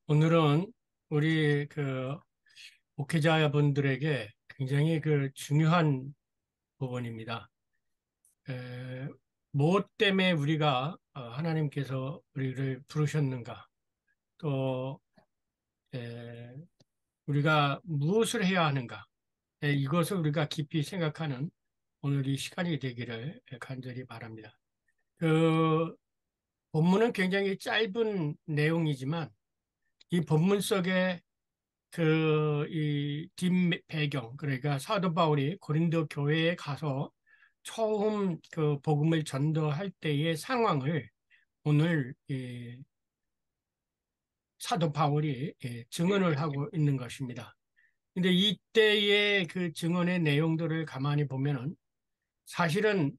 오늘은 우리 목회자분들에게 굉장히 중요한 부분입니다. 에, 무엇 때문에 우리가 하나님께서 우리를 부르셨는가? 또 에, 우리가 무엇을 해야 하는가? 이것을 우리가 깊이 생각하는 오늘 이 시간이 되기를 간절히 바랍니다. 그 본문은 굉장히 짧은 내용이지만 이 본문 속에 이 뒷배경, 그러니까 사도 바울이 고린도 교회에 가서 처음 그 복음을 전도할 때의 상황을 오늘 사도 바울이 증언을 하고 있는 것입니다. 근데 이때의 그 증언의 내용들을 가만히 보면은 사실은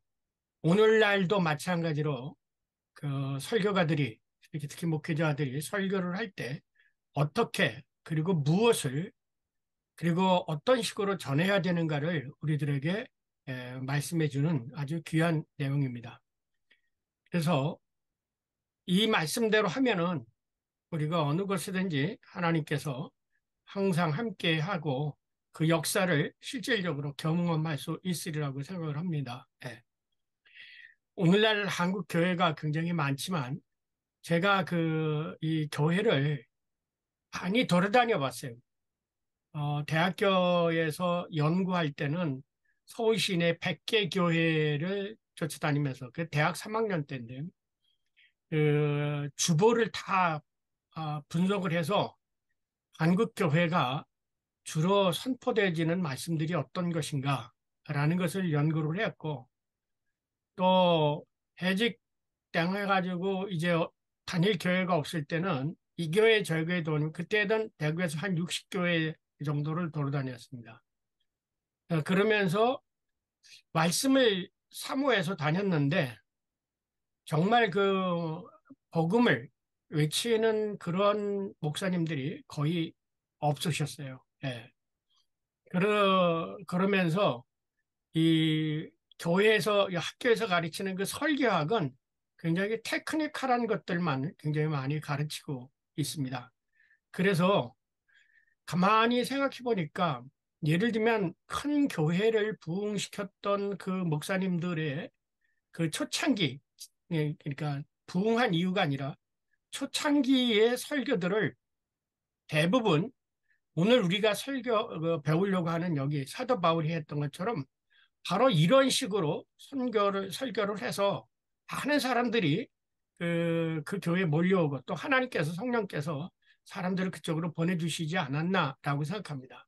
오늘날도 마찬가지로 그 설교가들이, 특히 목회자들이 설교를 할 때 어떻게 그리고 무엇을 그리고 어떤 식으로 전해야 되는가를 우리들에게 말씀해 주는 아주 귀한 내용입니다. 그래서 이 말씀대로 하면은 우리가 어느 곳이든지 하나님께서 항상 함께 하고 그 역사를 실질적으로 경험할 수 있으리라고 생각을 합니다. 예. 오늘날 한국 교회가 굉장히 많지만 제가 이 교회를 많이 돌아다녀 봤어요. 대학교에서 연구할 때는 서울 시내 100개 교회를 쫓아다니면서 그 대학 3학년 때인데 그 주보를 다 분석을 해서 한국 교회가 주로 선포되어지는 말씀들이 어떤 것인가 라는 것을 연구를 했고 또 해직 당해가지고 이제 단일 교회가 없을 때는 이 교회 저 교회 돈 그때는 대구에서 한 60교회 정도를 돌아다녔습니다. 그러면서 말씀을 사모해서 다녔는데 정말 그 복음을 외치는 그런 목사님들이 거의 없으셨어요. 예. 그러면서 이 교회에서, 이 학교에서 가르치는 그 설교학은 굉장히 테크니컬한 것들만 굉장히 많이 가르치고 있습니다. 그래서 가만히 생각해 보니까 예를 들면 큰 교회를 부흥시켰던 그 목사님들의 그 초창기, 그러니까 부흥한 이유가 아니라 초창기의 설교들을 대부분 오늘 우리가 배우려고 하는 여기 사도 바울이 했던 것처럼 바로 이런 식으로 설교를 해서 많은 사람들이 그 교회에 몰려오고 또 하나님께서 성령께서 사람들을 그쪽으로 보내주시지 않았나라고 생각합니다.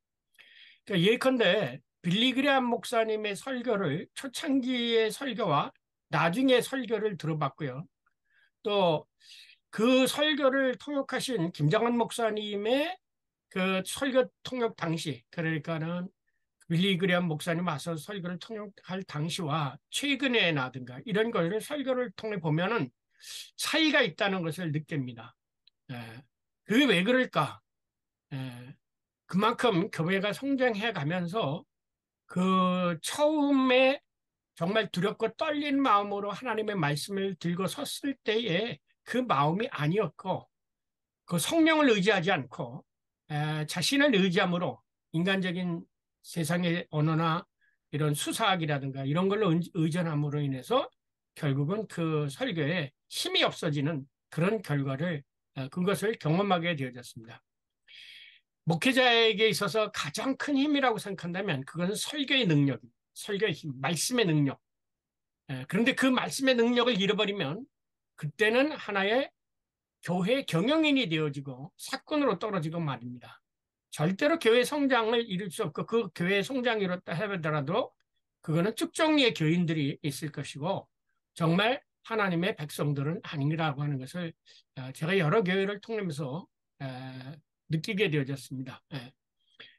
그러니까 예컨대 빌리그레암 목사님의 설교를 초창기의 설교와 나중에 설교를 들어봤고요. 또 그 설교를 통역하신 김정환 목사님의 그 설교 통역 당시, 그러니까는 빌리그레암 목사님 와서 설교를 통역할 당시와 최근에 나든가 이런 거를 설교를 통해 보면은 차이가 있다는 것을 느낍니다. 예. 그게 왜 그럴까? 예. 그만큼 교회가 성장해 가면서 그 처음에 정말 두렵고 떨린 마음으로 하나님의 말씀을 들고 섰을 때에 그 마음이 아니었고 그 성령을 의지하지 않고 자신을 의지함으로 인간적인 세상의 언어나 이런 수사학이라든가 이런 걸로 의존함으로 인해서 결국은 그 설교에 힘이 없어지는 그런 결과를 그것을 경험하게 되어졌습니다. 목회자에게 있어서 가장 큰 힘이라고 생각한다면 그것은 설교의 능력, 설교의 힘, 말씀의 능력. 그런데 그 말씀의 능력을 잃어버리면 그때는 하나의 교회 경영인이 되어지고 사건으로 떨어지고 말입니다. 절대로 교회 성장을 이룰 수 없고 그 교회 성장이 이뤘다 하더라도 그거는 특종의 교인들이 있을 것이고 정말 하나님의 백성들은 아니라고 하는 것을 제가 여러 교회를 통하면서 느끼게 되어졌습니다.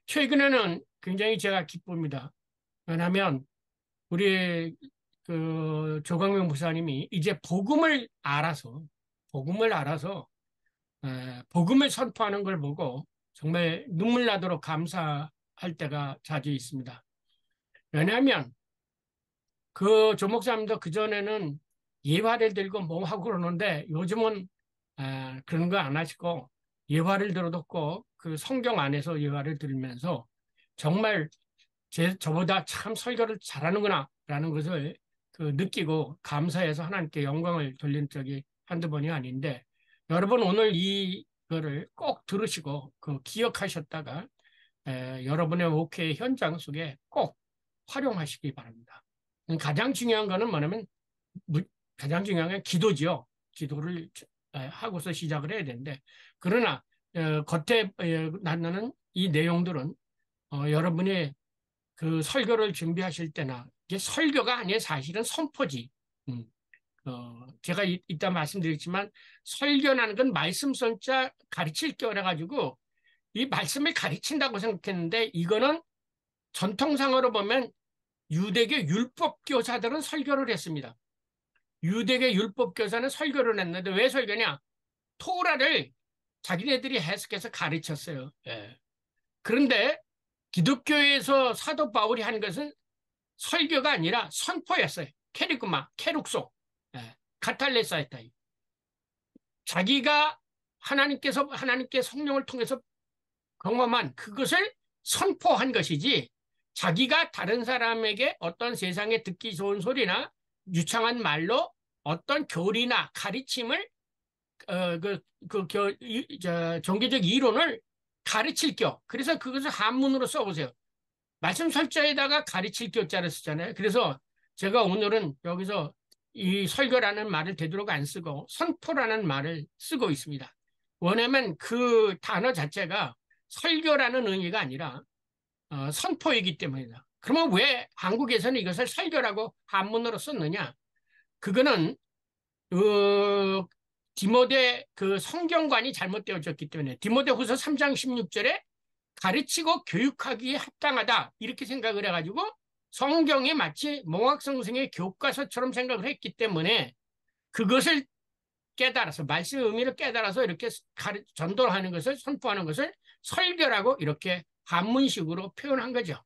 최근에는 굉장히 제가 기쁩니다. 왜냐하면 우리 그 조광명 목사님이 이제 복음을 알아서 복음을 선포하는 걸 보고 정말 눈물 나도록 감사할 때가 자주 있습니다. 왜냐하면 그 조목사님도 그전에는 예화를 들고 뭐 하고 그러는데 요즘은 그런 거 안 하시고 예화를 들어도 꼭 그 성경 안에서 예화를 들으면서 정말 저보다 참 설교를 잘하는구나 라는 것을 그 느끼고 감사해서 하나님께 영광을 돌린 적이 한두 번이 아닌데, 여러분 오늘 이거를 꼭 들으시고 그 기억하셨다가 여러분의 목회 현장 속에 꼭 활용하시기 바랍니다. 가장 중요한 거는 뭐냐면 가장 중요한 건 기도지요. 기도를 하고서 시작을 해야 되는데, 그러나 겉에 나타나는 이 내용들은 여러분이 그 설교를 준비하실 때나, 이게 설교가 아니에요. 사실은 선포지. 음, 제가 이따 말씀드리지만 설교라는 건 말씀 선자 가르칠 거라 가지고 이 말씀을 가르친다고 생각했는데, 이거는 전통상으로 보면 유대계 율법 교사들은 설교를 했습니다. 유대계 율법 교사는 설교를 했는데 왜 설교냐? 토라를 자기네들이 해석해서 가르쳤어요. 예. 그런데 기독교에서 사도 바울이 한 것은 설교가 아니라 선포였어요. 캐리그마, 캐룩소, 카탈레사였다. 자기가 하나님께 성령을 통해서 경험한 그것을 선포한 것이지, 자기가 다른 사람에게 어떤 세상에 듣기 좋은 소리나 유창한 말로 어떤 교리나 가르침을 종교적 이론을 가르칠 겨. 그래서 그것을 한문으로 써보세요. 말씀 설자에다가 가르칠 교자를 쓰잖아요. 그래서 제가 오늘은 여기서 이 설교라는 말을 되도록 안 쓰고 선포라는 말을 쓰고 있습니다. 왜냐하면 그 단어 자체가 설교라는 의미가 아니라 선포이기 때문이다. 그러면 왜 한국에서는 이것을 설교라고 한문으로 썼느냐? 그거는 디모데 그 성경관이 잘못되어졌기 때문에, 디모데후서 3장 16절에 가르치고 교육하기에 합당하다 이렇게 생각을 해가지고 성경이 마치 몽학성승의 교과서처럼 생각을 했기 때문에, 그것을 깨달아서 말씀의 의미를 깨달아서 이렇게 전도하는 것을, 선포하는 것을 설교라고 이렇게 한문식으로 표현한 거죠.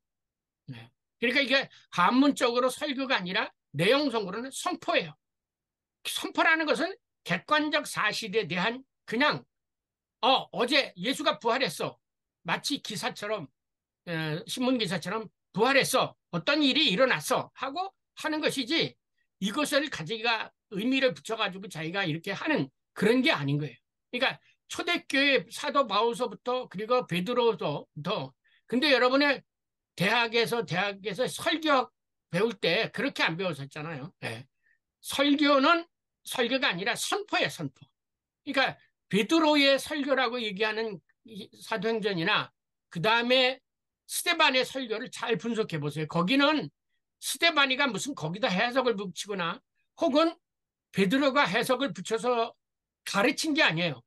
네. 그러니까 이게 한문적으로 설교가 아니라 내용성으로는 선포예요. 선포라는 것은 객관적 사실에 대한 그냥 어제 예수가 부활했어, 마치 기사처럼, 신문 기사처럼 부활했어, 어떤 일이 일어났어 하고 하는 것이지, 이것을 가지가 의미를 붙여가지고 자기가 이렇게 하는 그런 게 아닌 거예요. 그러니까 초대교회 사도 바울서부터 그리고 베드로서부터, 근데 여러분의 대학에서 설교 배울 때 그렇게 안 배웠었잖아요. 네. 설교는 설교가 아니라 선포예요, 선포. 그러니까 베드로의 설교라고 얘기하는 사도행전이나 그 다음에 스데반의 설교를 잘 분석해 보세요. 거기는 스데반이가 무슨 거기다 해석을 붙이거나 혹은 베드로가 해석을 붙여서 가르친 게 아니에요.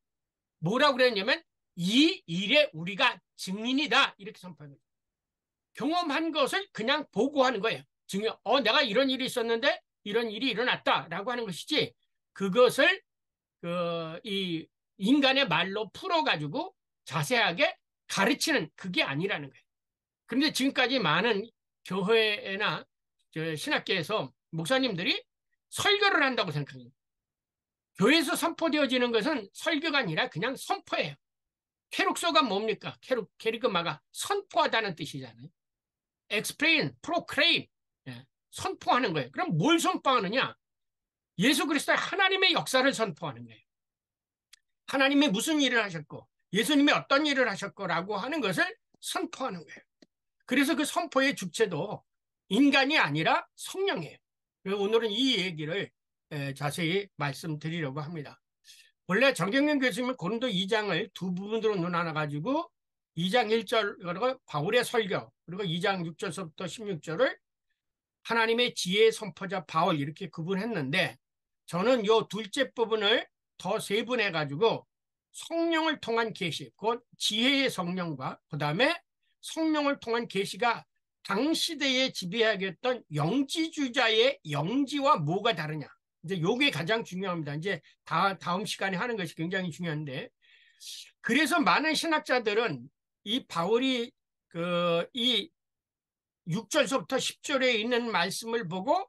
뭐라고 그랬냐면 이 일에 우리가 증인이다 이렇게 선포하는 거예요. 경험한 것을 그냥 보고하는 거예요. 내가 이런 일이 있었는데 이런 일이 일어났다라고 하는 것이지, 그것을 이 인간의 말로 풀어가지고 자세하게 가르치는 그게 아니라는 거예요. 그런데 지금까지 많은 교회나 신학계에서 목사님들이 설교를 한다고 생각합니다. 교회에서 선포되어지는 것은 설교가 아니라 그냥 선포예요. 캐룩소가 뭡니까? 캐리그마가 선포하다는 뜻이잖아요. explain, proclaim, 선포하는 거예요. 그럼 뭘 선포하느냐? 예수 그리스도의 하나님의 역사를 선포하는 거예요. 하나님이 무슨 일을 하셨고 예수님이 어떤 일을 하셨고라고 하는 것을 선포하는 거예요. 그래서 그 선포의 주체도 인간이 아니라 성령이에요. 오늘은 이 얘기를 자세히 말씀드리려고 합니다. 원래 정경련 교수님은 고린도 2장을 두 부분으로 나눠가지고 2장 1절 그리고 바울의 설교, 그리고 2장 6절서부터 16절을 하나님의 지혜의 선포자 바울 이렇게 구분했는데, 저는 요 둘째 부분을 더 세분해가지고 성령을 통한 계시, 곧 지혜의 성령과 그 다음에 성령을 통한 계시가 당시대에 지배하겠던 영지주자의 영지와 뭐가 다르냐, 이제 요게 가장 중요합니다. 이제 다음 시간에 하는 것이 굉장히 중요한데, 그래서 많은 신학자들은 이 바울이 이 6절서부터 10절에 있는 말씀을 보고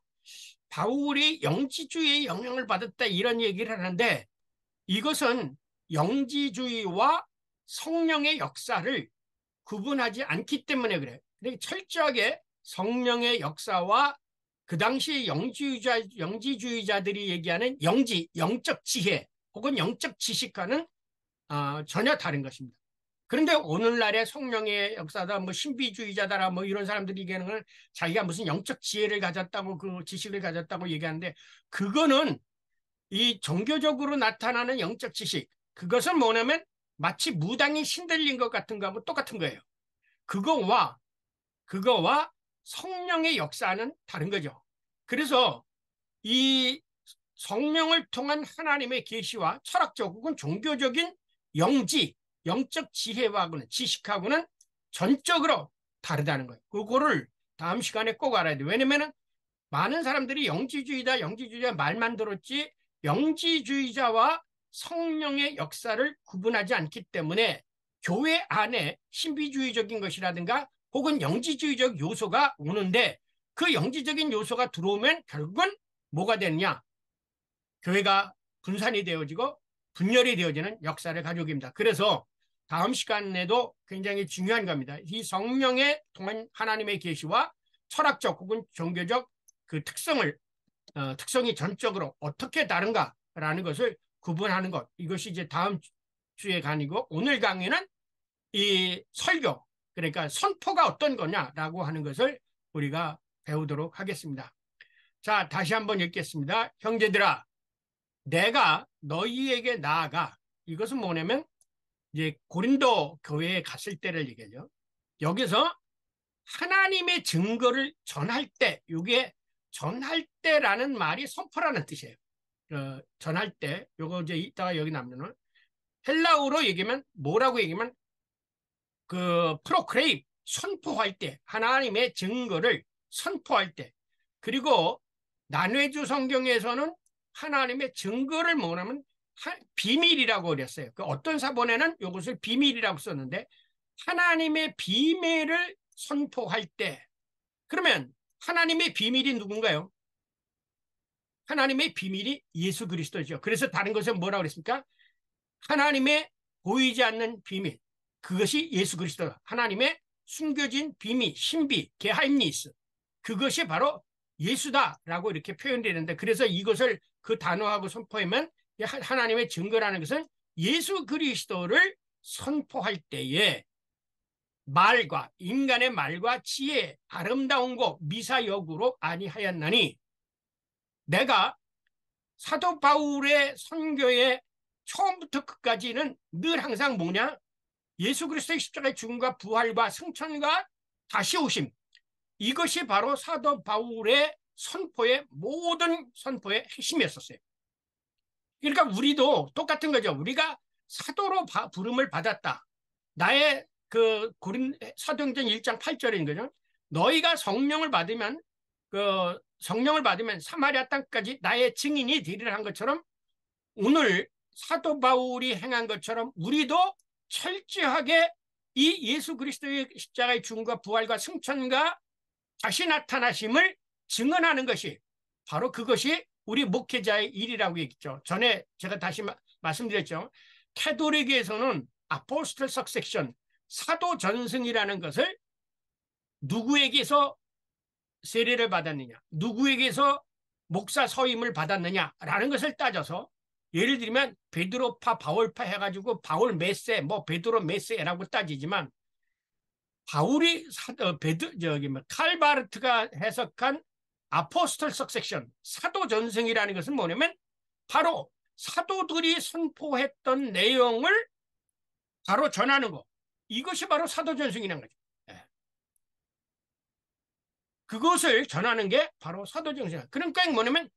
바울이 영지주의의 영향을 받았다 이런 얘기를 하는데, 이것은 영지주의와 성령의 역사를 구분하지 않기 때문에 그래. 그러니까 철저하게 성령의 역사와 그 당시 영지주의자들이 얘기하는 영적 지혜 혹은 영적 지식과는 전혀 다른 것입니다. 그런데 오늘날의 성령의 역사다, 뭐 신비주의자다라 뭐 이런 사람들이 얘기하는 건 자기가 무슨 영적 지혜를 가졌다고 그 지식을 가졌다고 얘기하는데 그거는 이 종교적으로 나타나는 영적 지식 그것은 뭐냐면 마치 무당이 신들린 것 같은 거하고 똑같은 거예요. 그거와 성령의 역사는 다른 거죠. 그래서 이 성령을 통한 하나님의 계시와 철학적 혹은 종교적인 영적 지혜하고는 지식하고는 전적으로 다르다는 거예요. 그거를 다음 시간에 꼭 알아야 돼요. 왜냐면은 많은 사람들이 영지주의자 말만 들었지 영지주의자와 성령의 역사를 구분하지 않기 때문에 교회 안에 신비주의적인 것이라든가 혹은 영지주의적 요소가 오는데 그 영지적인 요소가 들어오면 결국은 뭐가 되느냐? 교회가 분산이 되어지고 분열이 되어지는 역사를 가지고 있습니다. 그래서 다음 시간에도 굉장히 중요한 겁니다. 이 성령의 통한 하나님의 계시와 철학적 혹은 종교적 그 특성이 전적으로 어떻게 다른가라는 것을 구분하는 것. 이것이 이제 다음 주에 강의고 오늘 강의는 이 설교, 그러니까 선포가 어떤 거냐라고 하는 것을 우리가 배우도록 하겠습니다. 자, 다시 한번 읽겠습니다. 형제들아, 내가 너희에게 나아가 이것은 뭐냐면 이제 고린도 교회에 갔을 때를 얘기하죠. 여기서 하나님의 증거를 전할 때, 이게 전할 때라는 말이 선포라는 뜻이에요. 전할 때, 요거 이제 이따가 여기 나오면 헬라어로 얘기하면 뭐라고 얘기하면 그 프로크레임 선포할 때, 하나님의 증거를 선포할 때, 그리고 난회주 성경에서는 하나님의 증거를 뭐냐면 비밀이라고 그랬어요. 그 어떤 사본에는 이것을 비밀이라고 썼는데 하나님의 비밀을 선포할 때 그러면 하나님의 비밀이 누군가요? 하나님의 비밀이 예수 그리스도죠. 그래서 다른 것은 뭐라고 그랬습니까? 하나님의 보이지 않는 비밀 그것이 예수 그리스도 하나님의 숨겨진 비밀 신비 게하임니스 그것이 바로 예수다라고 이렇게 표현되는데 그래서 이것을 그 단어하고 선포하면 하나님의 증거라는 것은 예수 그리스도를 선포할 때에 인간의 말과 지혜 아름다운 것 미사역으로 아니하였나니 내가 사도 바울의 선교의 처음부터 끝까지는 늘 항상 뭐냐 예수 그리스도의 십자가의 죽음과 부활과 승천과 다시 오심 이것이 바로 사도 바울의 모든 선포의 핵심이었었어요. 그러니까 우리도 똑같은 거죠. 우리가 사도로 부름을 받았다. 나의 그 사도행전 1장 8절인 거죠. 너희가 성령을 받으면 사마리아 땅까지 나의 증인이 되리라 한 것처럼 오늘 사도 바울이 행한 것처럼 우리도 철저하게 이 예수 그리스도의 십자가의 죽음과 부활과 승천과 다시 나타나심을 증언하는 것이 바로 그것이 우리 목회자의 일이라고 얘기했죠. 전에 제가 다시 말씀드렸죠. 캐톨릭에서는 아포스톨 석세션 사도 전승이라는 것을 누구에게서 세례를 받았느냐 누구에게서 목사 서임을 받았느냐라는 것을 따져서 예를 들면 베드로파 바울파 해가지고 바울 메세 베드로 메세라고 따지지만 바울이 칼바르트가 해석한 아포스톨 석세션 사도 전승이라는 것은 뭐냐면 바로 사도들이 선포했던 내용을 바로 전하는 것 이것이 바로 사도 전승이라는 거죠. 그것을 전하는 게 바로 사도 전승. 그러니까 뭐냐면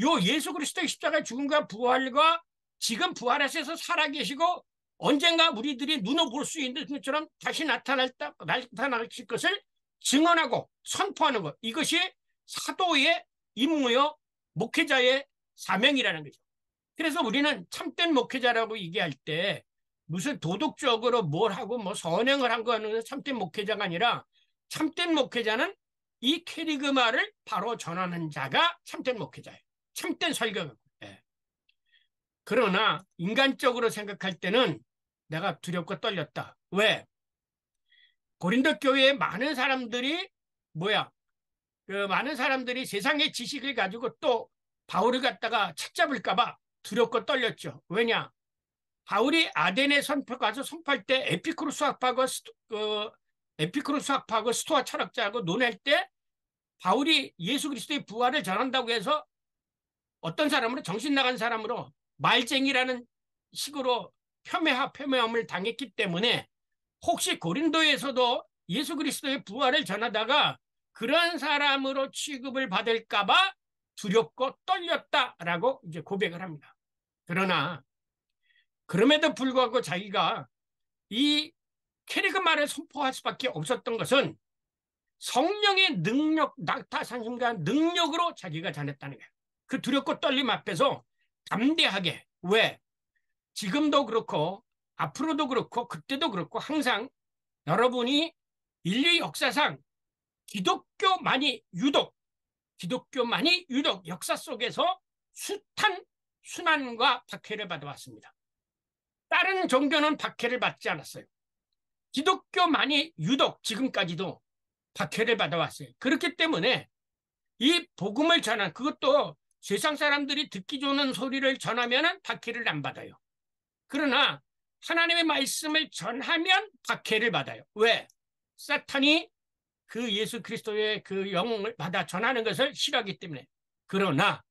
요 예수 그리스도의 십자가의 죽음과 부활과 지금 부활하셔서 살아계시고 언젠가 우리들이 눈으로 볼 수 있는 것처럼 다시 나타나실 것을 증언하고 선포하는 것. 이것이 사도의 임무요 목회자의 사명이라는 거죠. 그래서 우리는 참된 목회자라고 얘기할 때 무슨 도덕적으로 뭘 하고 선행을 한 거는 참된 목회자가 아니라 참된 목회자는 이 캐리그마를 바로 전하는 자가 참된 목회자예요. 참된 설교가. 그러나 인간적으로 생각할 때는 내가 두렵고 떨렸다. 왜? 고린도 교회에 많은 사람들이 뭐야? 그 많은 사람들이 세상의 지식을 가지고 또 바울을 갖다가 책잡을까봐 두렵고 떨렸죠. 왜냐? 바울이 아덴에 선포 가서 선포할 때 에피쿠로스 학파하고 스토아 철학자하고 논할 때 바울이 예수 그리스도의 부활을 전한다고 해서 어떤 사람으로 정신 나간 사람으로 말쟁이라는 식으로 폄훼함을 당했기 때문에 혹시 고린도에서도 예수 그리스도의 부활을 전하다가 그런 사람으로 취급을 받을까봐 두렵고 떨렸다라고 이제 고백을 합니다. 그러나 그럼에도 불구하고 자기가 이 캐리그마를 선포할 수밖에 없었던 것은 성령의 능력, 낙타산심과 능력으로 자기가 전했다는 거예요. 그 두렵고 떨림 앞에서 담대하게. 왜? 지금도 그렇고 앞으로도 그렇고 그때도 그렇고 항상 여러분이 인류 역사상 기독교만이 유독 역사 속에서 숱한 순환과 박해를 받아왔습니다. 다른 종교는 박해를 받지 않았어요. 기독교만이 유독 지금까지도 박해를 받아왔어요. 그렇기 때문에 이 복음을 전한, 그것도 세상 사람들이 듣기 좋은 소리를 전하면 박해를 안 받아요. 그러나 하나님의 말씀을 전하면 박해를 받아요. 왜? 사탄이 그 예수 그리스도의 그 영을 받아 전하는 것을 싫어하기 때문에. 그러나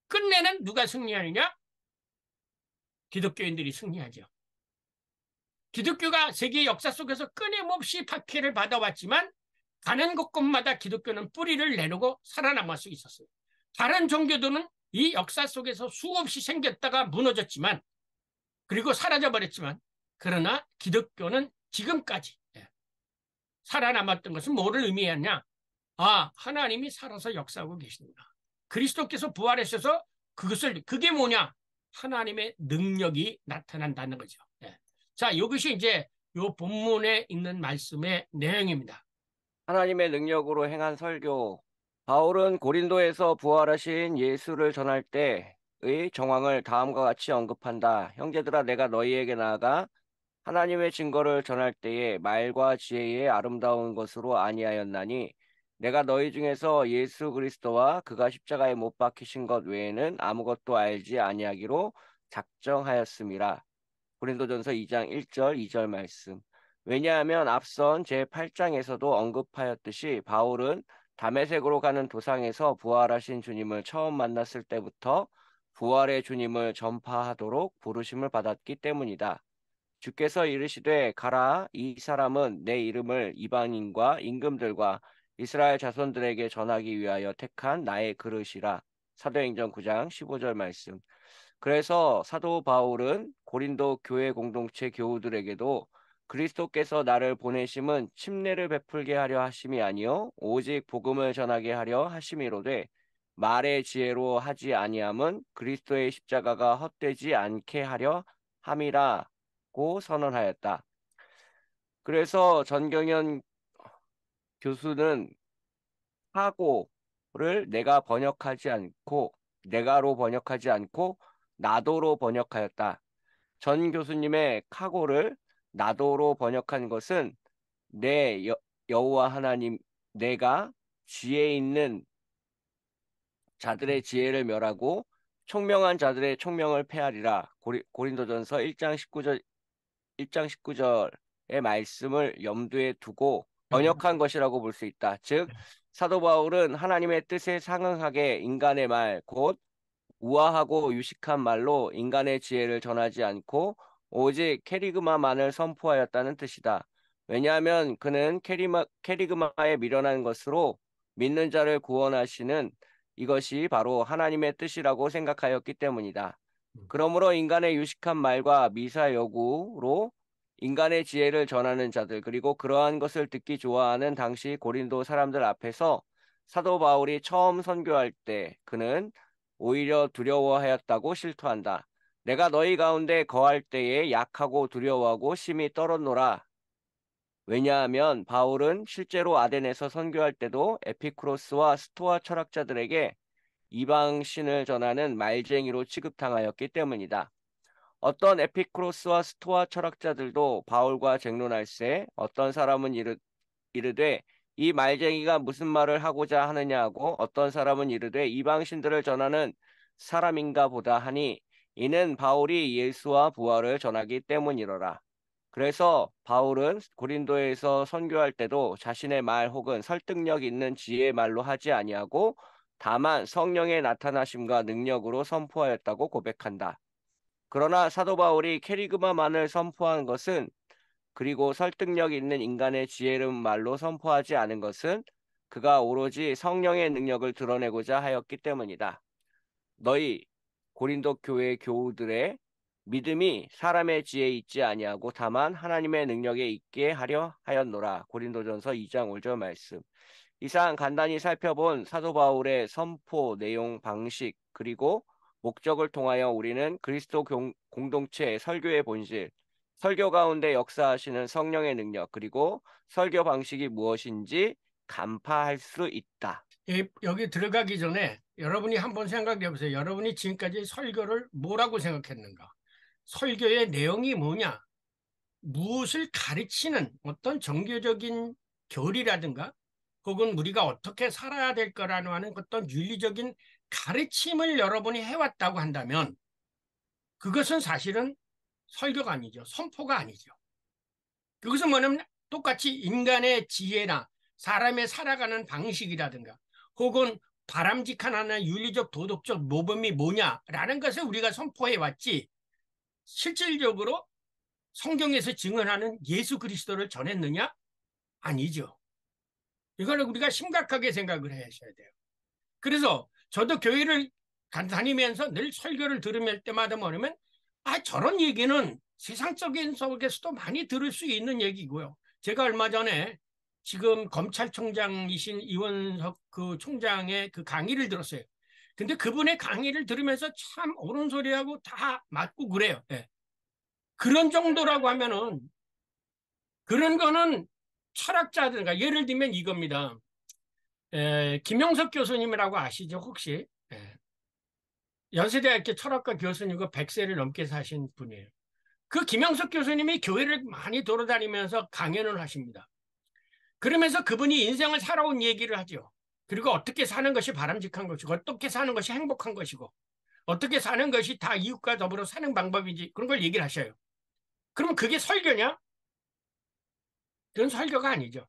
끝내는 누가 승리하느냐? 기독교인들이 승리하죠. 기독교가 세계 역사 속에서 끊임없이 박해를 받아왔지만 가는 곳곳마다 기독교는 뿌리를 내놓고 살아남을 수 있었어요. 다른 종교들은 이 역사 속에서 수없이 생겼다가 무너졌지만, 그리고 사라져버렸지만, 그러나 기독교는 지금까지 살아남았던 것은 뭐를 의미하냐? 아, 하나님이 살아서 역사하고 계십니다. 그리스도께서 부활하셔서 그게 뭐냐? 하나님의 능력이 나타난다는 거죠. 예. 자, 이것이 이제 이 본문에 있는 말씀의 내용입니다. 하나님의 능력으로 행한 설교. 바울은 고린도에서 부활하신 예수를 전할 때의 정황을 다음과 같이 언급한다. 형제들아, 내가 너희에게 나아가 하나님의 증거를 전할 때에 말과 지혜의 아름다운 것으로 아니하였나니 내가 너희 중에서 예수 그리스도와 그가 십자가에 못 박히신 것 외에는 아무것도 알지 아니하기로 작정하였음이라. 고린도전서 2장 1절 2절 말씀. 왜냐하면 앞선 제8장에서도 언급하였듯이 바울은 다메섹으로 가는 도상에서 부활하신 주님을 처음 만났을 때부터 부활의 주님을 전파하도록 부르심을 받았기 때문이다. 주께서 이르시되 가라, 이 사람은 내 이름을 이방인과 임금들과 이스라엘 자손들에게 전하기 위하여 택한 나의 그릇이라. 사도행전 9장 15절 말씀. 그래서 사도 바울은 고린도 교회 공동체 교우들에게도 그리스도께서 나를 보내심은 침례를 베풀게 하려 하심이 아니요 오직 복음을 전하게 하려 하심이로되 말의 지혜로 하지 아니함은 그리스도의 십자가가 헛되지 않게 하려 함이라고 선언하였다. 그래서 전경현 교수는 사고를 내가로 번역하지 않고 나도로 번역하였다. 전 교수님의 카고를 나도로 번역한 것은 내 여호와 하나님, 내가 지혜 있는 자들의 지혜를 멸하고 총명한 자들의 총명을 패하리라. 고린도전서 1장 19절의 말씀을 염두에 두고 번역한 것이라고 볼 수 있다. 즉 사도 바울은 하나님의 뜻에 상응하게 인간의 말, 곧 우아하고 유식한 말로 인간의 지혜를 전하지 않고 오직 캐리그마만을 선포하였다는 뜻이다. 왜냐하면 그는 캐리그마에 미련한 것으로 믿는 자를 구원하시는 이것이 바로 하나님의 뜻이라고 생각하였기 때문이다. 그러므로 인간의 유식한 말과 미사 여구로 인간의 지혜를 전하는 자들, 그리고 그러한 것을 듣기 좋아하는 당시 고린도 사람들 앞에서 사도 바울이 처음 선교할 때 그는 오히려 두려워하였다고 실토한다. 내가 너희 가운데 거할 때에 약하고 두려워하고 심히 떨었노라. 왜냐하면 바울은 실제로 아덴에서 선교할 때도 에피쿠로스와 스토아 철학자들에게 이방신을 전하는 말쟁이로 취급당하였기 때문이다. 어떤 에피쿠로스와 스토아 철학자들도 바울과 쟁론할세 어떤 사람은 이르되 이 말쟁이가 무슨 말을 하고자 하느냐 하고 어떤 사람은 이르되 이방신들을 전하는 사람인가 보다 하니 이는 바울이 예수와 부활을 전하기 때문이로라. 그래서 바울은 고린도에서 선교할 때도 자신의 말 혹은 설득력 있는 지혜의 말로 하지 아니하고 다만 성령의 나타나심과 능력으로 선포하였다고 고백한다. 그러나 사도 바울이 캐리그마만을 선포한 것은 그리고 설득력 있는 인간의 지혜로운 말로 선포하지 않은 것은 그가 오로지 성령의 능력을 드러내고자 하였기 때문이다. 너희 고린도 교회 교우들의 믿음이 사람의 지혜에 있지 아니하고 다만 하나님의 능력에 있게 하려 하였노라. 고린도전서 2장 5절 말씀. 이상 간단히 살펴본 사도 바울의 선포 내용 방식 그리고 목적을 통하여 우리는 그리스도 공동체의 설교의 본질, 설교 가운데 역사하시는 성령의 능력 그리고 설교 방식이 무엇인지 간파할 수 있다. 여기 들어가기 전에 여러분이 한번 생각해 보세요. 여러분이 지금까지 설교를 뭐라고 생각했는가? 설교의 내용이 뭐냐? 무엇을 가르치는 어떤 종교적인 교리라든가 혹은 우리가 어떻게 살아야 될 거라는 하는 어떤 윤리적인 가르침을 여러분이 해왔다고 한다면 그것은 사실은 설교가 아니죠. 선포가 아니죠. 그것은 뭐냐면 똑같이 인간의 지혜나 사람의 살아가는 방식이라든가 혹은 바람직한 하나의 윤리적 도덕적 모범이 뭐냐라는 것을 우리가 선포해 왔지 실질적으로 성경에서 증언하는 예수 그리스도를 전했느냐? 아니죠. 이걸 우리가 심각하게 생각을 하셔야 돼요. 그래서 저도 교회를 다니면서 늘 설교를 들을 때마다 뭐냐면 저런 얘기는 세상적인 속에서도 많이 들을 수 있는 얘기고요. 제가 얼마 전에 지금 검찰총장이신 이원석 그 총장의 그 강의를 들었어요. 근데 그분의 강의를 들으면서 참 옳은 소리하고 다 맞고 그래요. 예. 그런 정도라고 하면은 그런 거는 철학자든가 예를 들면 이겁니다. 김영석 교수님이라고 아시죠 혹시? 연세대학교 철학과 교수님이고 100세를 넘게 사신 분이에요. 그 김영석 교수님이 교회를 많이 돌아다니면서 강연을 하십니다. 그러면서 그분이 인생을 살아온 얘기를 하죠. 그리고 어떻게 사는 것이 바람직한 것이고 어떻게 사는 것이 행복한 것이고 어떻게 사는 것이 다 이웃과 더불어 사는 방법인지 그런 걸 얘기를 하셔요. 그러면 그게 설교냐? 그건 설교가 아니죠.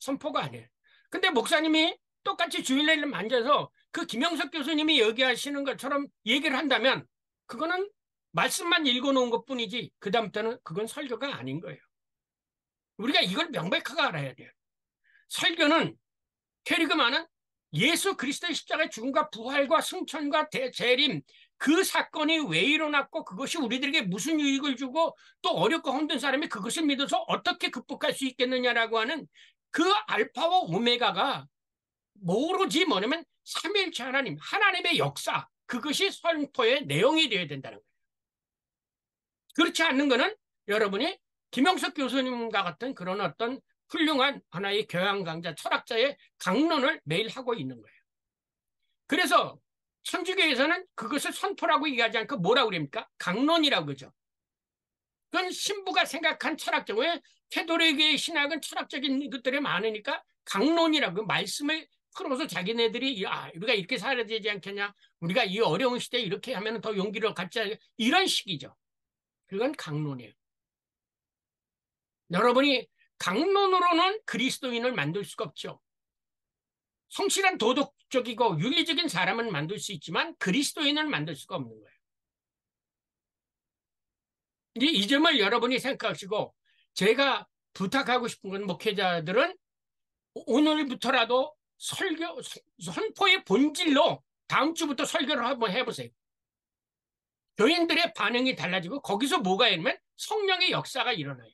선포가 아니에요. 근데 목사님이 똑같이 주일날을 만져서 그 김영석 교수님이 얘기하시는 것처럼 얘기를 한다면 그거는 말씀만 읽어놓은 것뿐이지 그다음부터는 그건 설교가 아닌 거예요. 우리가 이걸 명백하게 알아야 돼요. 설교는 캐리그만은 예수 그리스도의 십자가의 죽음과 부활과 승천과 재림 그 사건이 왜 일어났고 그것이 우리들에게 무슨 유익을 주고 또 어렵고 힘든 사람이 그것을 믿어서 어떻게 극복할 수 있겠느냐라고 하는 그 알파와 오메가가 오로지 뭐냐면 삼위일체 하나님, 하나님의 역사 그것이 선포의 내용이 되어야 된다는 거예요. 그렇지 않는 거는 여러분이 김영석 교수님과 같은 그런 어떤 훌륭한 하나의 교양 강자, 철학자의 강론을 매일 하고 있는 거예요. 그래서 천주교에서는 그것을 선포라고 얘기하지 않고 뭐라고 그럽니까? 강론이라고 그러죠. 그건 신부가 생각한 철학적, 왜 캐톨릭의 신학은 철학적인 것들이 많으니까 강론이라고 말씀을 풀어서 자기네들이 우리가 이렇게 살아야 되지 않겠냐? 우리가 이 어려운 시대에 이렇게 하면 더 용기를 갖자. 이런 식이죠. 그건 강론이에요. 여러분이 강론으로는 그리스도인을 만들 수가 없죠. 성실한 도덕적이고 윤리적인 사람은 만들 수 있지만 그리스도인을 만들 수가 없는 거예요. 이제 이 점을 여러분이 생각하시고 제가 부탁하고 싶은 건 목회자들은 오늘부터라도 설교, 선포의 본질로 다음 주부터 설교를 한번 해보세요. 교인들의 반응이 달라지고 거기서 뭐가 일어나면 성령의 역사가 일어나요.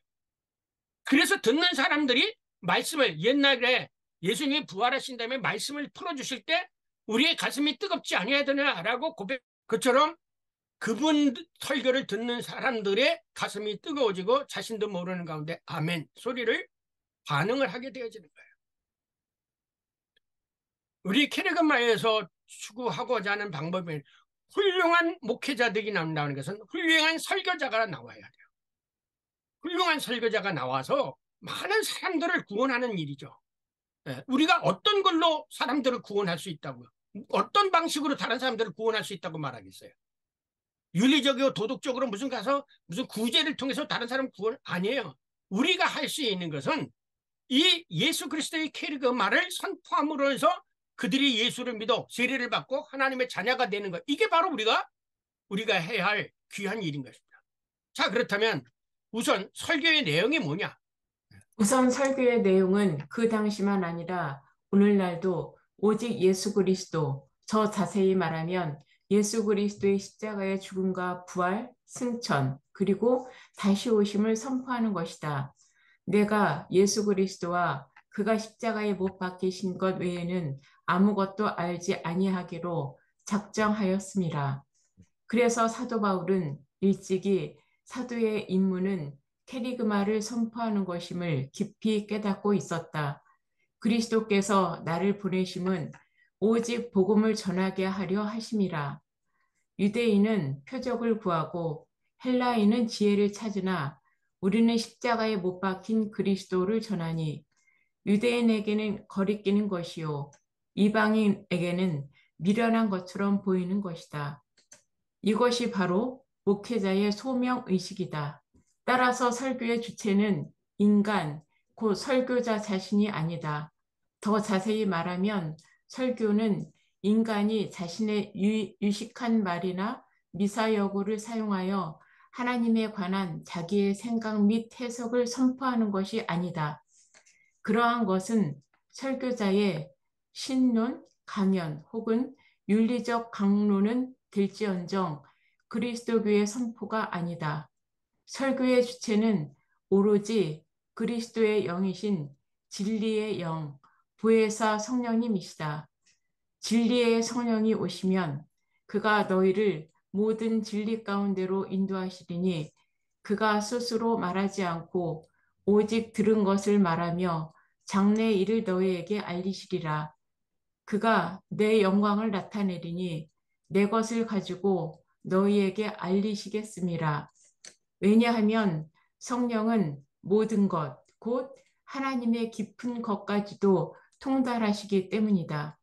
그래서 듣는 사람들이 말씀을 옛날에 예수님이 부활하신 다음에 말씀을 풀어주실 때 우리의 가슴이 뜨겁지 아니해야 되냐라고 고백. 그처럼 그분 설교를 듣는 사람들의 가슴이 뜨거워지고 자신도 모르는 가운데 아멘 소리를 반응을 하게 되어지는 거예요. 우리 캐리그마에서 추구하고자 하는 방법은 훌륭한 목회자들이 나온다는 것은 훌륭한 설교자가 나와야 돼요. 훌륭한 설교자가 나와서 많은 사람들을 구원하는 일이죠. 예, 우리가 어떤 걸로 사람들을 구원할 수 있다고요? 어떤 방식으로 다른 사람들을 구원할 수 있다고 말하겠어요? 윤리적이고 도덕적으로 무슨 가서 무슨 구제를 통해서 다른 사람 구원 아니에요. 우리가 할 수 있는 것은 이 예수 그리스도의 캐리그마를 선포함으로 해서 그들이 예수를 믿어 세례를 받고 하나님의 자녀가 되는 것. 이게 바로 우리가 해야 할 귀한 일인 것입니다. 자, 그렇다면 우선 설교의 내용이 뭐냐? 우선 설교의 내용은 그 당시만 아니라 오늘날도 오직 예수 그리스도, 더 자세히 말하면 예수 그리스도의 십자가의 죽음과 부활, 승천, 그리고 다시 오심을 선포하는 것이다. 내가 예수 그리스도와 그가 십자가에 못 박히신 것 외에는 아무것도 알지 아니하기로 작정하였습니다. 그래서 사도 바울은 일찍이 사도의 임무는 캐리그마를 선포하는 것임을 깊이 깨닫고 있었다. 그리스도께서 나를 보내심은 오직 복음을 전하게 하려 하심이라. 유대인은 표적을 구하고 헬라인은 지혜를 찾으나 우리는 십자가에 못 박힌 그리스도를 전하니 유대인에게는 거리끼는 것이요 이방인에게는 미련한 것처럼 보이는 것이다. 이것이 바로 목회자의 소명의식이다. 따라서 설교의 주체는 인간, 곧 설교자 자신이 아니다. 더 자세히 말하면 설교는 인간이 자신의 유식한 말이나 미사여구를 사용하여 하나님에 관한 자기의 생각 및 해석을 선포하는 것이 아니다. 그러한 것은 설교자의 신론, 강연 혹은 윤리적 강론은 될지언정 그리스도교의 선포가 아니다. 설교의 주체는 오로지 그리스도의 영이신 진리의 영, 보혜사 성령님이시다. 진리의 성령이 오시면 그가 너희를 모든 진리 가운데로 인도하시리니 그가 스스로 말하지 않고 오직 들은 것을 말하며 장래 일을 너희에게 알리시리라. 그가 내 영광을 나타내리니 내 것을 가지고 너희에게 알리시겠음이라. 왜냐하면 성령은 모든 것, 곧 하나님의 깊은 것까지도 통달하시기 때문이다.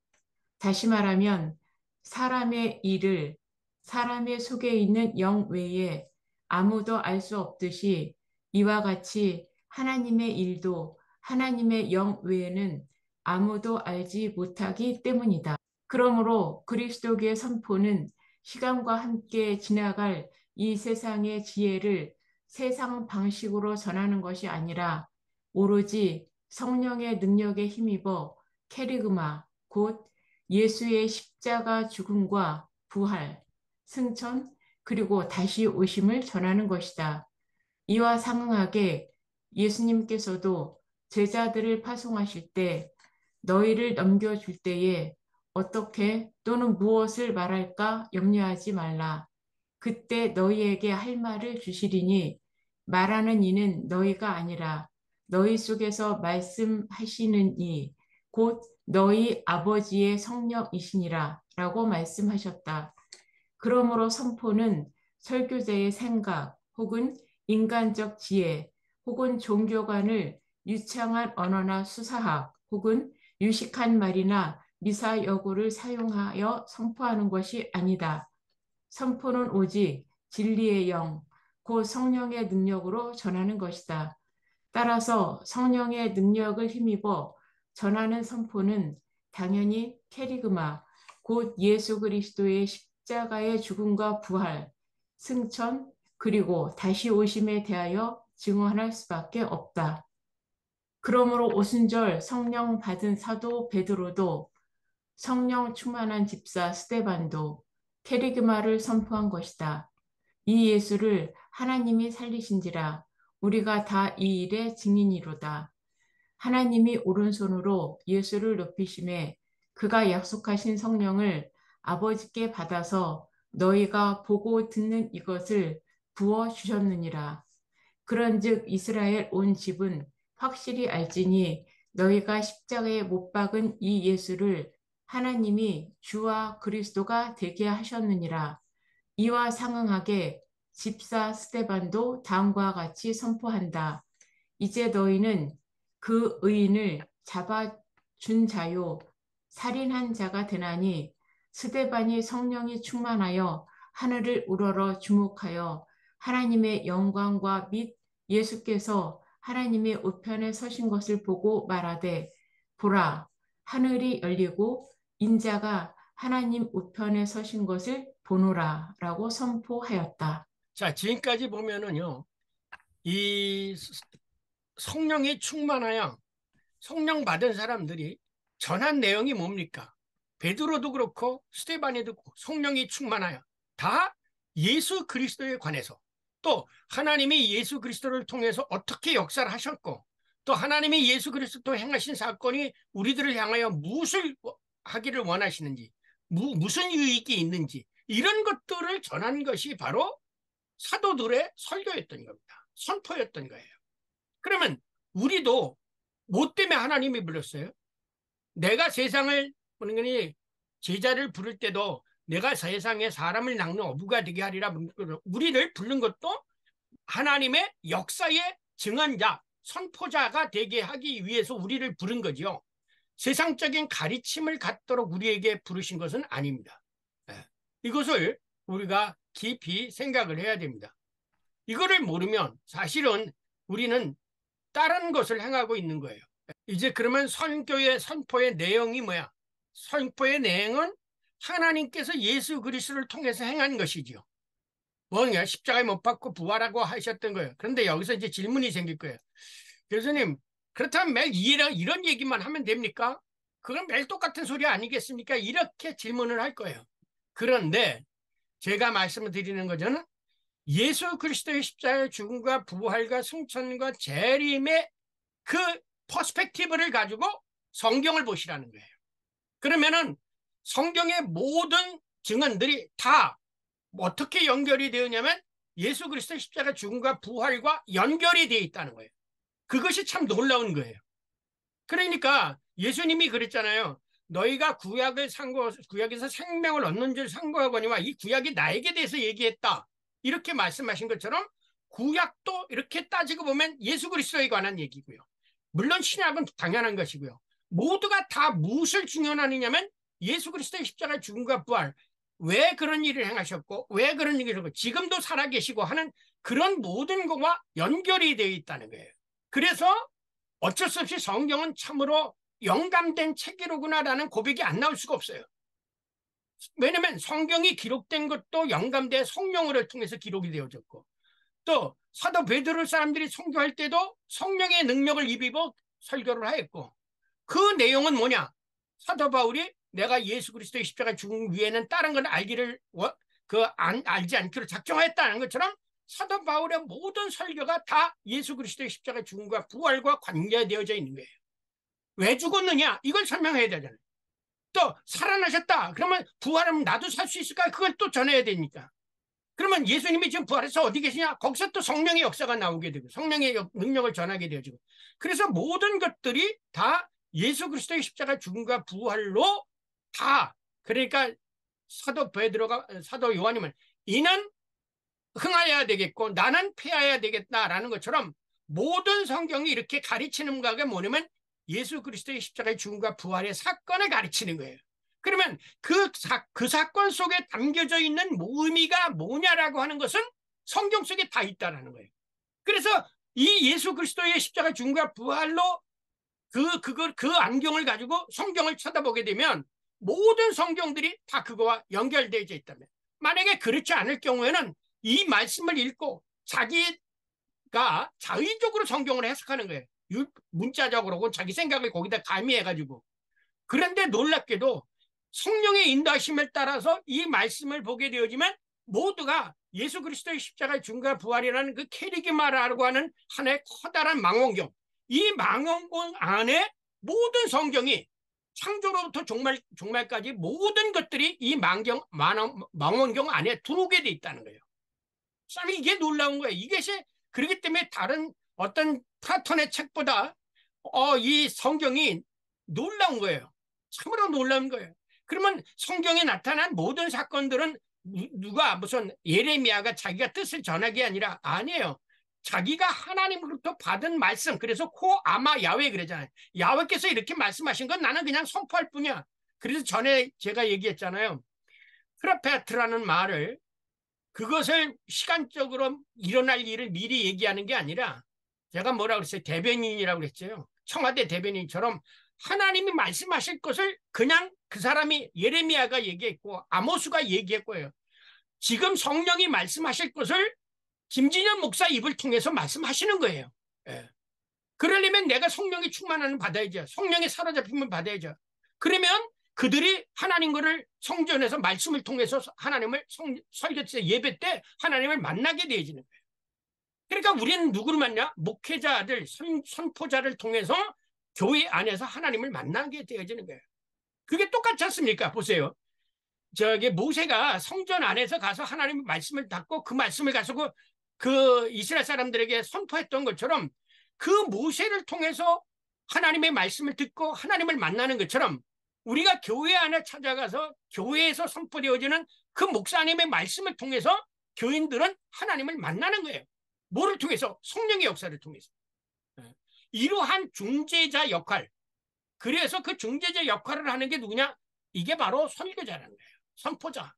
다시 말하면 사람의 일을 사람의 속에 있는 영 외에 아무도 알 수 없듯이 이와 같이 하나님의 일도 하나님의 영 외에는 아무도 알지 못하기 때문이다. 그러므로 그리스도의 선포는 시간과 함께 지나갈 이 세상의 지혜를 세상 방식으로 전하는 것이 아니라 오로지 성령의 능력에 힘입어 캐리그마, 곧 예수의 십자가 죽음과 부활, 승천, 그리고 다시 오심을 전하는 것이다. 이와 상응하게 예수님께서도 제자들을 파송하실 때 너희를 넘겨줄 때에 어떻게 또는 무엇을 말할까 염려하지 말라. 그때 너희에게 할 말을 주시리니 말하는 이는 너희가 아니라 너희 속에서 말씀하시는 이, 곧 너희 아버지의 성령이시니라 라고 말씀하셨다. 그러므로 선포는 설교자의 생각 혹은 인간적 지혜 혹은 종교관을 유창한 언어나 수사학 혹은 유식한 말이나 미사여구를 사용하여 선포하는 것이 아니다. 선포는 오직 진리의 영, 곧 성령의 능력으로 전하는 것이다. 따라서 성령의 능력을 힘입어 전하는 선포는 당연히 캐리그마, 곧 예수 그리스도의 십자가의 죽음과 부활, 승천, 그리고 다시 오심에 대하여 증언할 수밖에 없다. 그러므로 오순절 성령 받은 사도 베드로도 성령 충만한 집사 스데반도 캐리그마를 선포한 것이다. 이 예수를 하나님이 살리신지라 우리가 다 이 일의 증인이로다. 하나님이 오른손으로 예수를 높이심에 그가 약속하신 성령을 아버지께 받아서 너희가 보고 듣는 이것을 부어 주셨느니라. 그런즉 이스라엘 온 집은 확실히 알지니 너희가 십자가에 못 박은 이 예수를 하나님이 주와 그리스도가 되게 하셨느니라. 이와 상응하게 집사 스데반도 다음과 같이 선포한다. 이제 너희는 그 의인을 잡아준 자요 살인한 자가 되나니 스데반이 성령이 충만하여 하늘을 우러러 주목하여 하나님의 영광과 및 예수께서 하나님의 우편에 서신 것을 보고 말하되 보라 하늘이 열리고 인자가 하나님 우편에 서신 것을 보노라 라고 선포하였다. 자, 지금까지 보면은요, 이 성령이 충만하여 성령 받은 사람들이 전한 내용이 뭡니까? 베드로도 그렇고 스데반에도 그렇고 성령이 충만하여 다 예수 그리스도에 관해서, 또 하나님이 예수 그리스도를 통해서 어떻게 역사를 하셨고, 또 하나님이 예수 그리스도 행하신 사건이 우리들을 향하여 무엇을 하기를 원하시는지, 무슨 유익이 있는지, 이런 것들을 전한 것이 바로 사도들의 설교였던 겁니다. 선포였던 거예요. 그러면 우리도 뭐 때문에 하나님이 불렀어요? 내가 세상을 보는 거니, 제자를 부를 때도 내가 세상에 사람을 낚는 어부가 되게 하리라, 우리를 부른 것도 하나님의 역사의 증언자, 선포자가 되게 하기 위해서 우리를 부른 거죠. 세상적인 가르침을 갖도록 우리에게 부르신 것은 아닙니다. 이것을 우리가 깊이 생각을 해야 됩니다. 이거를 모르면 사실은 우리는 다른 것을 행하고 있는 거예요. 이제 그러면 선교의 선포의 내용이 뭐야? 선포의 내용은 하나님께서 예수 그리스도를 통해서 행한 것이지요. 뭐냐? 십자가에 못 박고 부활하고 하셨던 거예요. 그런데 여기서 이제 질문이 생길 거예요. 교수님, 그렇다면 매일 이런 얘기만 하면 됩니까? 그건 매일 똑같은 소리 아니겠습니까? 이렇게 질문을 할 거예요. 그런데 제가 말씀을 드리는 거는 예수 그리스도의 십자가의 죽음과 부활과 승천과 재림의 그 퍼스펙티브를 가지고 성경을 보시라는 거예요. 그러면은 성경의 모든 증언들이 다 어떻게 연결이 되었냐면 예수 그리스도의 십자가 죽음과 부활과 연결이 되어 있다는 거예요. 그것이 참 놀라운 거예요. 그러니까 예수님이 그랬잖아요. 너희가 구약에서 생명을 얻는 줄 상고하거니와 이 구약이 나에게 대해서 얘기했다. 이렇게 말씀하신 것처럼 구약도 이렇게 따지고 보면 예수 그리스도에 관한 얘기고요. 물론 신약은 당연한 것이고요. 모두가 다 무엇을 중요하느냐면 예수 그리스도의 십자가 죽음과 부활, 왜 그런 일을 행하셨고 왜 그런 일을 하고 지금도 살아계시고 하는 그런 모든 것과 연결이 되어 있다는 거예요. 그래서 어쩔 수 없이 성경은 참으로 영감된 책이로구나라는 고백이 안 나올 수가 없어요. 왜냐하면 성경이 기록된 것도 영감된 성령을 통해서 기록이 되어졌고, 또 사도 베드로 사람들이 선교할 때도 성령의 능력을 입입어 설교를 하였고, 그 내용은 뭐냐? 사도 바울이 내가 예수 그리스도의 십자가 죽음 위에는 다른 걸 알지 않기로 작정하였다는 것처럼 사도 바울의 모든 설교가 다 예수 그리스도의 십자가 죽음과 부활과 관계되어져 있는 거예요. 왜 죽었느냐? 이걸 설명해야 되잖아요. 또 살아나셨다. 그러면 부활하면 나도 살 수 있을까? 그걸 또 전해야 되니까. 그러면 예수님이 지금 부활해서 어디 계시냐? 거기서 또 성령의 역사가 나오게 되고 성령의 능력을 전하게 되어지고, 그래서 모든 것들이 다 예수 그리스도의 십자가 죽음과 부활로 다, 그러니까 사도 요한님은 이는 흥하여야 되겠고 나는 패하여야 되겠다라는 것처럼 모든 성경이 이렇게 가르치는 바가 뭐냐면 예수 그리스도의 십자가의 죽음과 부활의 사건을 가르치는 거예요. 그러면 그 사건 속에 담겨져 있는 의미가 뭐냐라고 하는 것은 성경 속에 다 있다라는 거예요. 그래서 이 예수 그리스도의 십자가 죽음과 부활로 그 안경을 가지고 성경을 쳐다보게 되면 모든 성경들이 다 그거와 연결되어 있다면, 만약에 그렇지 않을 경우에는 이 말씀을 읽고 자기가 자의적으로 성경을 해석하는 거예요. 문자적으로 자기 생각을 거기다 가미해가지고. 그런데 놀랍게도 성령의 인도하심을 따라서 이 말씀을 보게 되어지면 모두가 예수 그리스도의 십자가의 죽음과 부활이라는 그 케리기마라고 하는 하나의 커다란 망원경, 이 망원경 안에 모든 성경이 창조로부터 종말까지 모든 것들이 이 망원경 안에 들어오게 돼 있다는 거예요. 참 이게 놀라운 거예요. 이것이 그렇기 때문에 다른 어떤 플라톤의 책보다 이 성경이 놀라운 거예요. 참으로 놀라운 거예요. 그러면 성경에 나타난 모든 사건들은 누가 무슨 예레미야가 자기가 뜻을 전한 게 아니라 아니에요. 자기가 하나님으로부터 받은 말씀. 그래서 코 아마 야훼 그러잖아요. 야훼께서 이렇게 말씀하신 건 나는 그냥 선포할 뿐이야. 그래서 전에 제가 얘기했잖아요. 프로페트라는 말을 그것을 시간적으로 일어날 일을 미리 얘기하는 게 아니라 제가 뭐라고 그랬어요? 대변인이라고 그랬죠. 청와대 대변인처럼 하나님이 말씀하실 것을 그냥 그 사람이 예레미야가 얘기했고 아모스가 얘기했고요. 지금 성령이 말씀하실 것을 김진현 목사 입을 통해서 말씀하시는 거예요. 예. 그러려면 내가 성령이 충만함을 받아야죠. 성령이 사로잡힘을 받아야죠. 그러면 그들이 하나님 거를 성전에서 말씀을 통해서 하나님을 설교 때 예배 때 하나님을 만나게 되어지는 거예요. 그러니까 우리는 누구를 만나? 목회자들, 선포자를 통해서 교회 안에서 하나님을 만나게 되어지는 거예요. 그게 똑같지 않습니까? 보세요. 저기 모세가 성전 안에서 가서 하나님의 말씀을 받고 그 말씀을 가지고 그 이스라엘 사람들에게 선포했던 것처럼 그 모세를 통해서 하나님의 말씀을 듣고 하나님을 만나는 것처럼 우리가 교회 안에 찾아가서 교회에서 선포되어지는 그 목사님의 말씀을 통해서 교인들은 하나님을 만나는 거예요. 뭐를 통해서? 성령의 역사를 통해서. 이러한 중재자 역할. 그래서 그 중재자 역할을 하는 게 누구냐? 이게 바로 선교자라는 거예요. 선포자.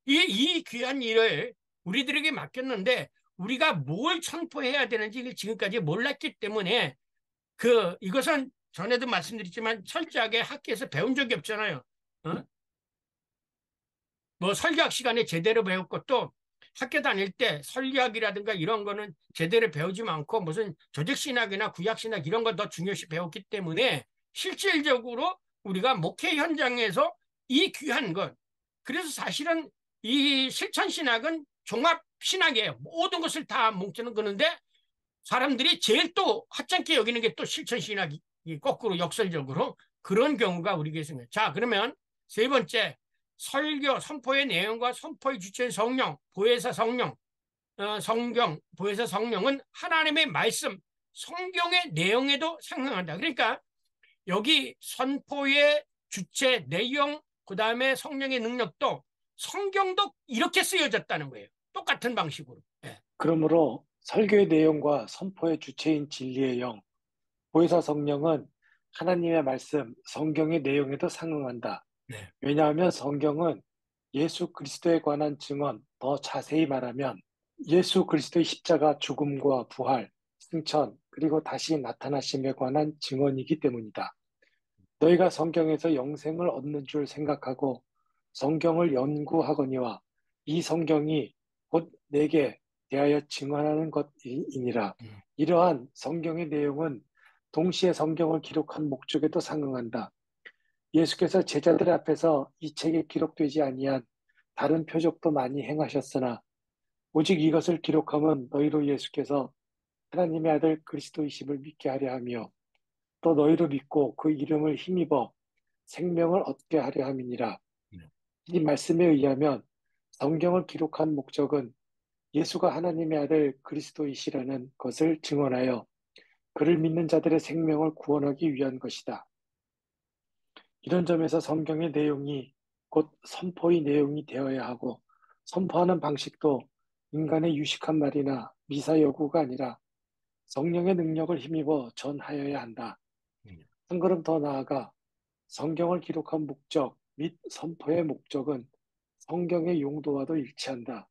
이 귀한 일을 우리들에게 맡겼는데 우리가 뭘 선포해야 되는지 지금까지 몰랐기 때문에 이것은 전에도 말씀드렸지만 철저하게 학교에서 배운 적이 없잖아요. 뭐 설교학 시간에 제대로 배울 것도 학교 다닐 때 설교학이라든가 이런 거는 제대로 배우지 않고 무슨 조직신학이나 구약신학 이런 거 더 중요시 배웠기 때문에 실질적으로 우리가 목회 현장에서 이 귀한 것, 그래서 사실은 이 실천신학은 종합신학이에요. 모든 것을 다 뭉치는 거는데 사람들이 제일 또 하찮게 여기는 게 또 실천신학이 거꾸로 역설적으로 그런 경우가 우리에게 있습니다. 자, 그러면 세 번째, 설교, 선포의 내용과 선포의 주체인 성령, 보혜사 성령, 성경, 보혜사 성령은 하나님의 말씀, 성경의 내용에도 상응한다. 그러니까 여기 선포의 주체, 내용, 그 다음에 성령의 능력도 성경도 이렇게 쓰여졌다는 거예요. 똑같은 방식으로. 네. 그러므로 설교의 내용과 선포의 주체인 진리의 영, 보혜사 성령은 하나님의 말씀, 성경의 내용에도 상응한다. 네. 왜냐하면 성경은 예수 그리스도에 관한 증언, 더 자세히 말하면 예수 그리스도의 십자가 죽음과 부활, 승천, 그리고 다시 나타나심에 관한 증언이기 때문이다. 너희가 성경에서 영생을 얻는 줄 생각하고 성경을 연구하거니와 이 성경이 곧 내게 대하여 증언하는 것이니라. 이러한 성경의 내용은 동시에 성경을 기록한 목적에도 상응한다. 예수께서 제자들 앞에서 이 책에 기록되지 아니한 다른 표적도 많이 행하셨으나 오직 이것을 기록함은 너희로 예수께서 하나님의 아들 그리스도이심을 믿게 하려 하며 또 너희로 믿고 그 이름을 힘입어 생명을 얻게 하려 함이니라. 이 말씀에 의하면 성경을 기록한 목적은 예수가 하나님의 아들 그리스도이시라는 것을 증언하여 그를 믿는 자들의 생명을 구원하기 위한 것이다. 이런 점에서 성경의 내용이 곧 선포의 내용이 되어야 하고 선포하는 방식도 인간의 유식한 말이나 미사여구가 아니라 성령의 능력을 힘입어 전하여야 한다. 한 걸음 더 나아가 성경을 기록한 목적 및 선포의 목적은 성경의 용도와도 일치한다.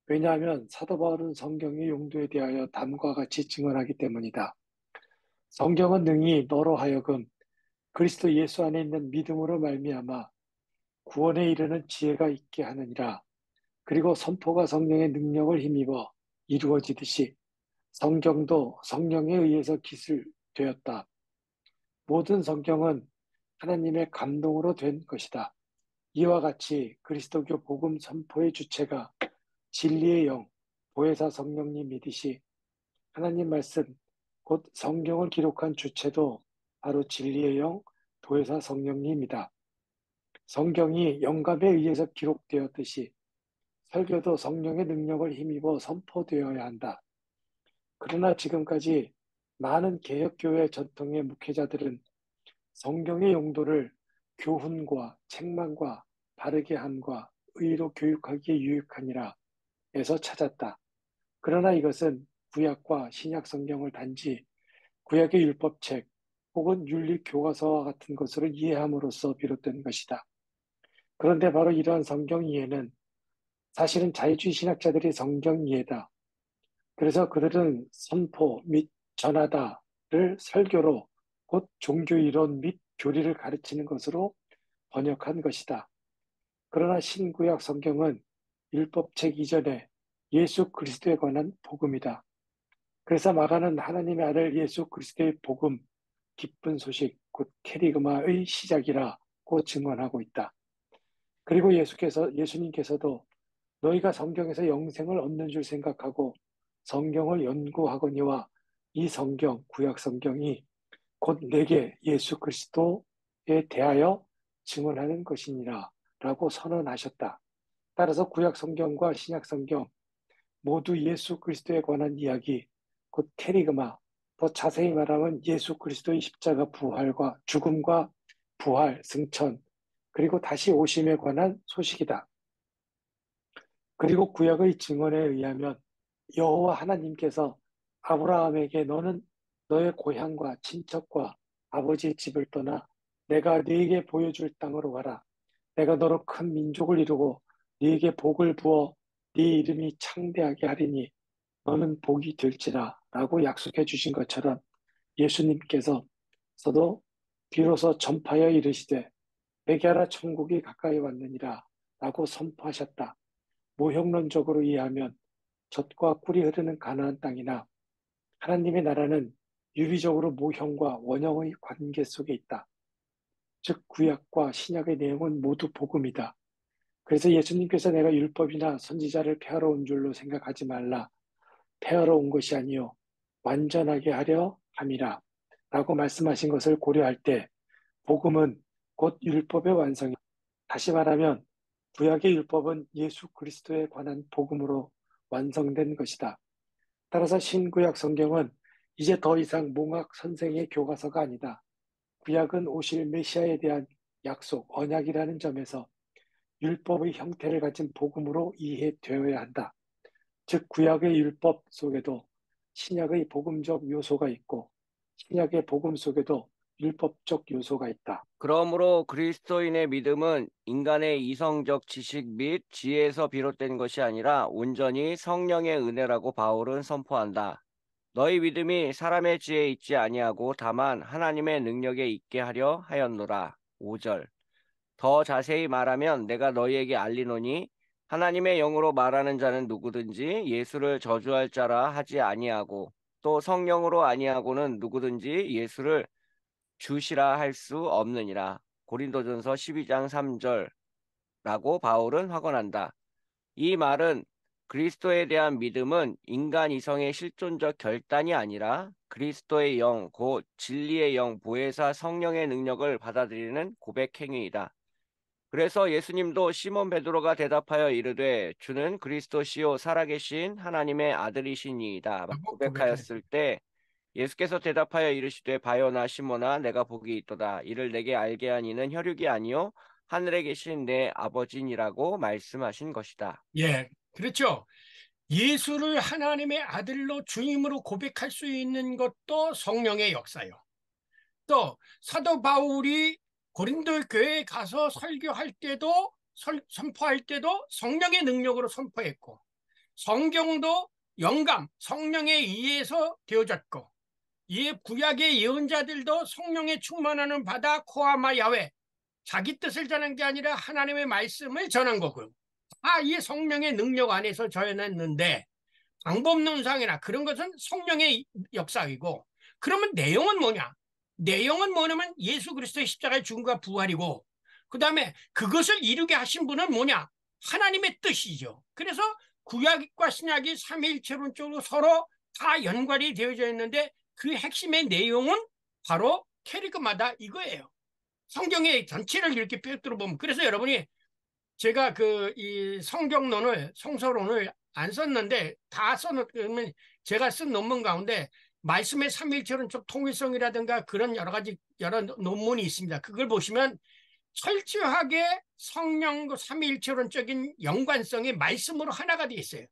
왜냐하면 사도 바울은 성경의 용도에 대하여 다음과 같이 증언하기 때문이다. 성경은 능히 너로 하여금 그리스도 예수 안에 있는 믿음으로 말미암아 구원에 이르는 지혜가 있게 하느니라. 그리고 선포가 성령의 능력을 힘입어 이루어지듯이 성경도 성령에 의해서 기술되었다. 모든 성경은 하나님의 감동으로 된 것이다. 이와 같이 그리스도교 복음 선포의 주체가 진리의 영, 보혜사 성령님 믿으시 하나님 말씀, 곧 성경을 기록한 주체도 바로 진리의 영, 보혜사 성령님이다. 성경이 영감에 의해서 기록되었듯이 설교도 성령의 능력을 힘입어 선포되어야 한다. 그러나 지금까지 많은 개혁교회 전통의 목회자들은 성경의 용도를 교훈과 책망과 바르게 함과 의로 교육하기에 유익하니라 에서 찾았다. 그러나 이것은 구약과 신약 성경을 단지 구약의 율법책 혹은 윤리 교과서와 같은 것으로 이해함으로써 비롯된 것이다. 그런데 바로 이러한 성경 이해는 사실은 자유주의 신학자들의 성경 이해다. 그래서 그들은 선포 및 전하다를 설교로 곧 종교 이론 및 교리를 가르치는 것으로 번역한 것이다. 그러나 신구약 성경은 율법책 이전에 예수 그리스도에 관한 복음이다. 그래서 마가는 하나님의 아들 예수 그리스도의 복음, 기쁜 소식, 곧 캐리그마의 시작이라고 증언하고 있다. 그리고 예수님께서도 너희가 성경에서 영생을 얻는 줄 생각하고 성경을 연구하거니와 이 성경, 구약 성경이 곧 내게 예수 그리스도에 대하여 증언하는 것이니라 라고 선언하셨다. 따라서 구약 성경과 신약 성경 모두 예수 그리스도에 관한 이야기, 곧 캐리그마, 더 자세히 말하면 예수 그리스도의 십자가 부활과 죽음과 부활, 승천, 그리고 다시 오심에 관한 소식이다. 그리고 구약의 증언에 의하면 여호와 하나님께서 아브라함에게 너는 너의 고향과 친척과 아버지의 집을 떠나 내가 네게 보여줄 땅으로 가라. 내가 너로 큰 민족을 이루고 네게 복을 부어 네 이름이 창대하게 하리니 너는 복이 될지라 라고 약속해 주신 것처럼 예수님께서도 비로소 전파하여 이르시되 내게 하라 천국이 가까이 왔느니라 라고 선포하셨다. 모형론적으로 이해하면 젖과 꿀이 흐르는 가나안 땅이나 하나님의 나라는 유비적으로 모형과 원형의 관계 속에 있다. 즉 구약과 신약의 내용은 모두 복음이다. 그래서 예수님께서 내가 율법이나 선지자를 폐하러 온 줄로 생각하지 말라. 폐하러 온 것이 아니요 완전하게 하려 함이라 라고 말씀하신 것을 고려할 때 복음은 곧 율법의 완성이다. 다시 말하면 구약의 율법은 예수 그리스도에 관한 복음으로 완성된 것이다. 따라서 신구약 성경은 이제 더 이상 몽학 선생의 교과서가 아니다. 구약은 오실 메시아에 대한 약속, 언약이라는 점에서 율법의 형태를 가진 복음으로 이해되어야 한다. 즉 구약의 율법 속에도 신약의 복음적 요소가 있고 신약의 복음 속에도 율법적 요소가 있다. 그러므로 그리스도인의 믿음은 인간의 이성적 지식 및 지혜에서 비롯된 것이 아니라 온전히 성령의 은혜라고 바울은 선포한다. 너희 믿음이 사람의 지혜에 있지 아니하고 다만 하나님의 능력에 있게 하려 하였노라. 5절. 더 자세히 말하면 내가 너희에게 알리노니 하나님의 영으로 말하는 자는 누구든지 예수를 저주할 자라 하지 아니하고 또 성령으로 아니하고는 누구든지 예수를 주시라 할 수 없느니라. 고린도전서 12장 3절라고 바울은 확언한다. 이 말은 그리스도에 대한 믿음은 인간 이성의 실존적 결단이 아니라 그리스도의 영, 곧 진리의 영, 보혜사 성령의 능력을 받아들이는 고백 행위이다. 그래서 예수님도 시몬 베드로가 대답하여 이르되 주는 그리스도시요 살아계신 하나님의 아들이시니이다 막 라고 고백하였다. 고백하였을 때 예수께서 대답하여 이르시되 바요나 시몬아 내가 복이 있도다 이를 내게 알게 한 이는 혈육이 아니요 하늘에 계신 내 아버지니라고 말씀하신 것이다. 예, 그렇죠. 예수를 하나님의 아들로 주임으로 고백할 수 있는 것도 성령의 역사요. 또 사도 바울이 고린도 교회에 가서 설교할 때도 선포할 때도 성령의 능력으로 선포했고 성경도 영감, 성령에 의해서 되어졌고 이 구약의 예언자들도 성령에 충만하는 바다 코아마 야훼 자기 뜻을 전한 게 아니라 하나님의 말씀을 전한 거고요. 이 성령의 능력 안에서 전했는데 방법론상이나 그런 것은 성령의 역사이고 그러면 내용은 뭐냐? 내용은 뭐냐면 예수 그리스도의 십자가의 죽음과 부활이고 그 다음에 그것을 이루게 하신 분은 뭐냐? 하나님의 뜻이죠. 그래서 구약과 신약이 삼위일체론적으로 서로 다 연관이 되어져 있는데 그 핵심의 내용은 바로 캐리그마다 이거예요. 성경의 전체를 이렇게 꿰뚫어 보면 그래서 여러분이 제가 이 성경론을 성서론을 안 썼는데 다 써놓으면 제가 쓴 논문 가운데 말씀의 삼위일체론적 통일성이라든가 그런 여러 논문이 있습니다. 그걸 보시면 철저하게 성령과 삼위일체론적인 연관성이 말씀으로 하나가 되어 있어요.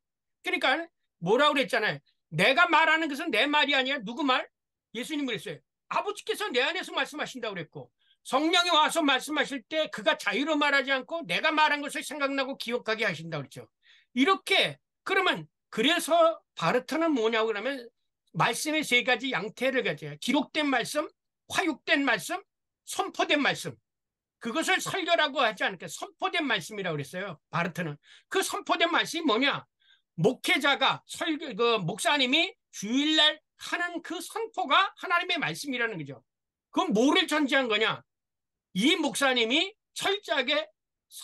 그러니까 뭐라고 그랬잖아요. 내가 말하는 것은 내 말이 아니야. 누구 말? 예수님 그랬어요. 아버지께서 내 안에서 말씀하신다고 그랬고, 성령이 와서 말씀하실 때 그가 자유로 말하지 않고 내가 말한 것을 생각나고 기억하게 하신다고 그랬죠. 이렇게 그러면 그래서 바르트는 뭐냐고 그러면 말씀의 세 가지 양태를 가져요. 기록된 말씀, 화육된 말씀, 선포된 말씀. 그것을 설교라고 하지 않을까. 선포된 말씀이라고 그랬어요. 바르트는. 그 선포된 말씀이 뭐냐? 목회자가 목사님이 주일날 하는 그 선포가 하나님의 말씀이라는 거죠. 그건 뭐를 전제한 거냐? 이 목사님이 철저하게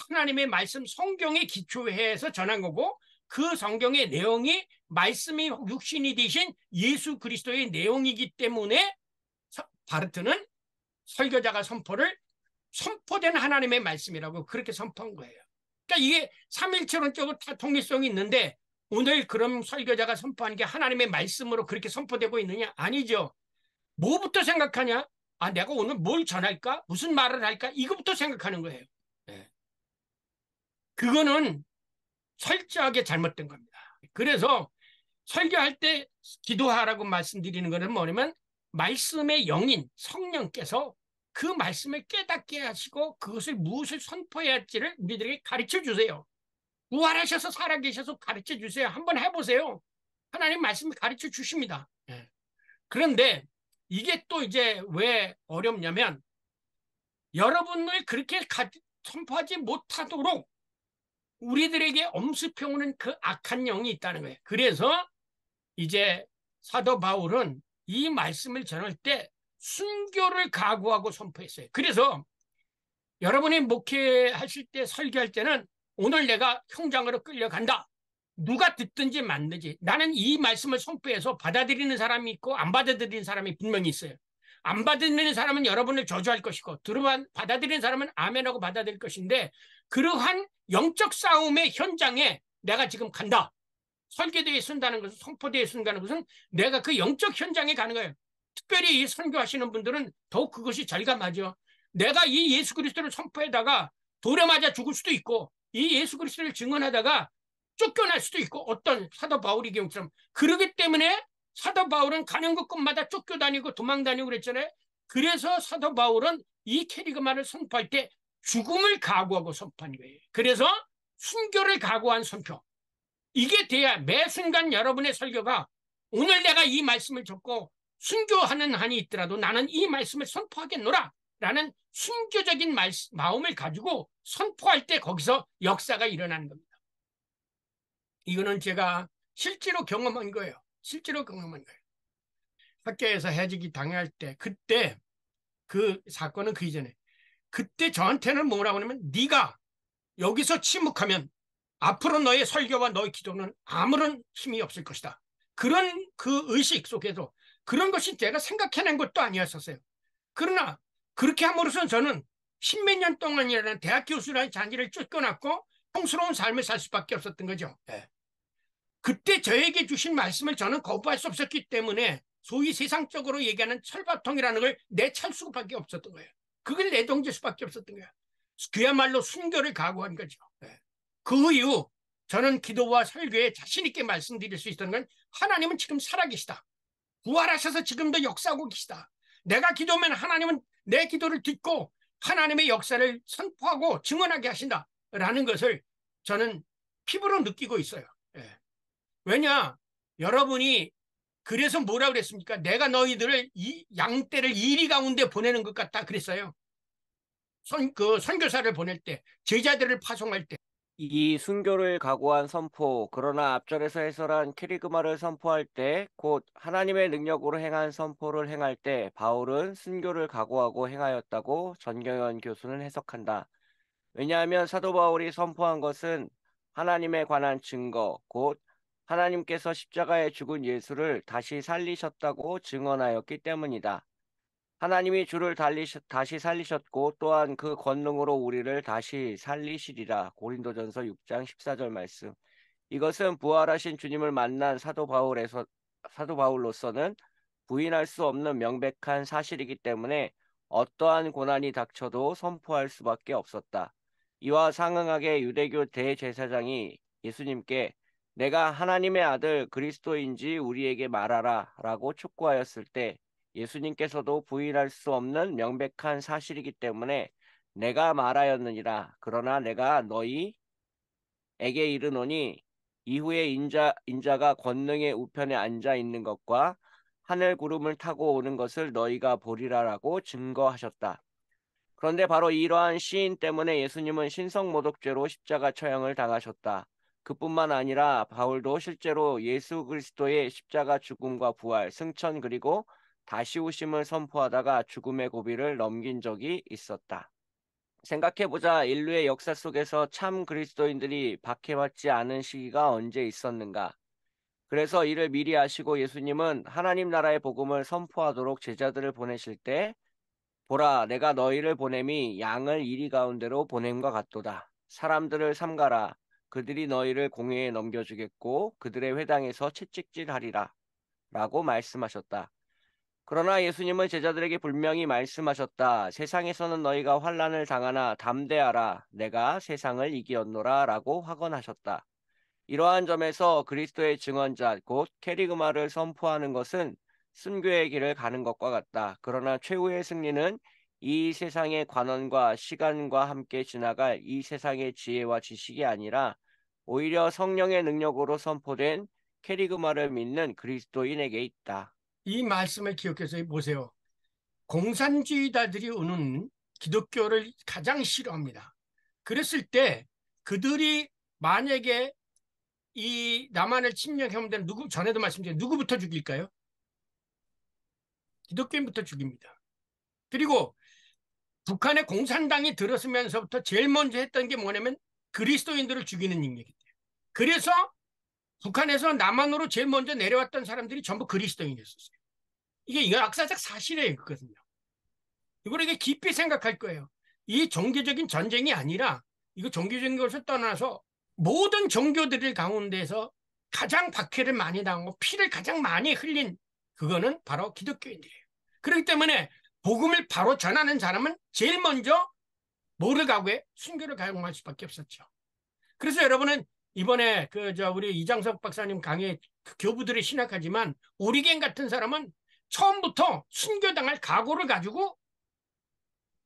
하나님의 말씀 성경에 기초해서 전한 거고, 그 성경의 내용이 말씀이 육신이 되신 예수 그리스도의 내용이기 때문에 바르트는 설교자가 선포된 하나님의 말씀이라고 그렇게 선포한 거예요. 그러니까 이게 삼일체론적으로 다 통일성이 있는데, 오늘 그럼 설교자가 선포한 게 하나님의 말씀으로 그렇게 선포되고 있느냐? 아니죠. 뭐부터 생각하냐? 아, 내가 오늘 뭘 전할까? 무슨 말을 할까? 이거부터 생각하는 거예요. 네. 그거는 철저하게 잘못된 겁니다. 그래서 설교할 때 기도하라고 말씀드리는 것은 뭐냐면, 말씀의 영인 성령께서 그 말씀을 깨닫게 하시고 그것을 무엇을 선포해야 할지를 우리들에게 가르쳐 주세요. 부활하셔서 살아계셔서 가르쳐 주세요. 한번 해보세요. 하나님 말씀을 가르쳐 주십니다. 네. 그런데 이게 또 이제 왜 어렵냐면, 여러분을 그렇게 선포하지 못하도록 우리들에게 엄습해오는 그 악한 영이 있다는 거예요. 그래서 이제 사도 바울은 이 말씀을 전할 때 순교를 각오하고 선포했어요. 그래서 여러분이 목회하실 때, 설교할 때는 오늘 내가 형장으로 끌려간다. 누가 듣든지 맞는지, 나는 이 말씀을 선포해서 받아들이는 사람이 있고 안 받아들이는 사람이 분명히 있어요. 안 받아들이는 사람은 여러분을 저주할 것이고, 받아들이는 사람은 아멘하고 받아들일 것인데, 그러한 영적 싸움의 현장에 내가 지금 간다. 설계대에 쓴다는 것은, 선포대에 쓴다는 것은 내가 그 영적 현장에 가는 거예요. 특별히 이 선교하시는 분들은 더욱 그것이 절감하죠. 내가 이 예수 그리스도를 선포하다가 돌에 맞아 죽을 수도 있고, 이 예수 그리스도를 증언하다가 쫓겨날 수도 있고, 어떤 사도 바울의 경우처럼. 그러기 때문에 사도 바울은 가는 곳곳마다 쫓겨다니고 도망다니고 그랬잖아요. 그래서 사도 바울은 이 캐리그마를 선포할 때 죽음을 각오하고 선포한 거예요. 그래서 순교를 각오한 선포. 이게 돼야 매 순간 여러분의 설교가, 오늘 내가 이 말씀을 듣고 순교하는 한이 있더라도 나는 이 말씀을 선포하겠노라 라는 순교적인 마음을 가지고 선포할 때 거기서 역사가 일어나는 겁니다. 이거는 제가 실제로 경험한 거예요. 실제로 경험한 거예요. 학교에서 해직이 당할 때, 그때 그 사건은 그 이전에, 그때 저한테는 뭐라고 하냐면, 네가 여기서 침묵하면 앞으로 너의 설교와 너의 기도는 아무런 힘이 없을 것이다. 그런 그 의식 속에서, 그런 것이 제가 생각해낸 것도 아니었었어요. 그러나 그렇게 함으로써 저는 십몇 년 동안이라는 대학 교수라는 잔지를 쫓겨났고 평스러운 삶을 살 수밖에 없었던 거죠. 네. 그때 저에게 주신 말씀을 저는 거부할 수 없었기 때문에 소위 세상적으로 얘기하는 철밥통이라는 걸 내찰 수밖에 없었던 거예요. 그걸 내던질 수밖에 없었던 거예요. 그야말로 순교를 각오한 거죠. 네. 그 이후 저는 기도와 설교에 자신 있게 말씀드릴 수 있었던 건, 하나님은 지금 살아계시다. 부활하셔서 지금도 역사하고 계시다. 내가 기도하면 하나님은 내 기도를 듣고 하나님의 역사를 선포하고 증언하게 하신다 라는 것을 저는 피부로 느끼고 있어요. 예. 왜냐, 여러분이 그래서 뭐라 그랬습니까? 내가 너희들을 양떼를 이리 가운데 보내는 것 같다 그랬어요. 선교사를 보낼 때, 제자들을 파송할 때. 이 순교를 각오한 선포, 그러나 앞절에서 해설한 키리그마를 선포할 때, 곧 하나님의 능력으로 행한 선포를 행할 때 바울은 순교를 각오하고 행하였다고 전경현 교수는 해석한다. 왜냐하면 사도 바울이 선포한 것은 하나님에 관한 증거, 곧 하나님께서 십자가에 죽은 예수를 다시 살리셨다고 증언하였기 때문이다. 하나님이 주를 다시 살리셨고 또한 그 권능으로 우리를 다시 살리시리라. 고린도전서 6장 14절 말씀. 이것은 부활하신 주님을 만난 사도 바울로서는 부인할 수 없는 명백한 사실이기 때문에 어떠한 고난이 닥쳐도 선포할 수밖에 없었다. 이와 상응하게 유대교 대제사장이 예수님께 내가 하나님의 아들 그리스도인지 우리에게 말하라 라고 촉구하였을 때 예수님께서도 부인할 수 없는 명백한 사실이기 때문에 내가 말하였느니라. 그러나 내가 너희에게 이르노니 이후에 인자가 권능의 우편에 앉아 있는 것과 하늘 구름을 타고 오는 것을 너희가 보리라라고 증거하셨다. 그런데 바로 이러한 시인 때문에 예수님은 신성모독죄로 십자가 처형을 당하셨다. 그뿐만 아니라 바울도 실제로 예수 그리스도의 십자가 죽음과 부활, 승천 그리고 다시 오심을 선포하다가 죽음의 고비를 넘긴 적이 있었다. 생각해보자 인류의 역사 속에서 참 그리스도인들이 박해받지 않은 시기가 언제 있었는가? 그래서 이를 미리 아시고 예수님은 하나님 나라의 복음을 선포하도록 제자들을 보내실 때 보라, 내가 너희를 보냄이 양을 이리 가운데로 보냄과 같도다. 사람들을 삼가라. 그들이 너희를 공회에 넘겨주겠고 그들의 회당에서 채찍질하리라. 라고 말씀하셨다. 그러나 예수님은 제자들에게 분명히 말씀하셨다. 세상에서는 너희가 환난을 당하나 담대하라. 내가 세상을 이기었노라. 라고 확언하셨다. 이러한 점에서 그리스도의 증언자, 곧 캐리그마를 선포하는 것은 순교의 길을 가는 것과 같다. 그러나 최후의 승리는 이 세상의 관원과 시간과 함께 지나갈 이 세상의 지혜와 지식이 아니라 오히려 성령의 능력으로 선포된 캐리그마를 믿는 그리스도인에게 있다. 이 말씀을 기억해서 보세요. 공산주의자들이 오는 기독교를 가장 싫어합니다. 그랬을 때 그들이 만약에 이 남한을 침략하면 되는 누구, 전에도 말씀드린 누구부터 죽일까요? 기독교인부터 죽입니다. 그리고 북한의 공산당이 들어서면서부터 제일 먼저 했던 게 뭐냐면 그리스도인들을 죽이는 일이에요. 그래서 북한에서 남한으로 제일 먼저 내려왔던 사람들이 전부 그리스도인이었어요. 이게 역사적 사실이에요. 그거든요. 이게 깊이 생각할 거예요. 이 종교적인 전쟁이 아니라 이거 종교적인 것을 떠나서 모든 종교들 가운데서 가장 박해를 많이 당하고 피를 가장 많이 흘린 그거는 바로 기독교인들이에요. 그렇기 때문에 복음을 바로 전하는 사람은 제일 먼저 뭐를 각오해? 순교를 각오할 수밖에 없었죠. 그래서 여러분은 이번에 우리 이장석 박사님 강의 교부들이 신학하지만 오리겐 같은 사람은 처음부터 순교당할 각오를 가지고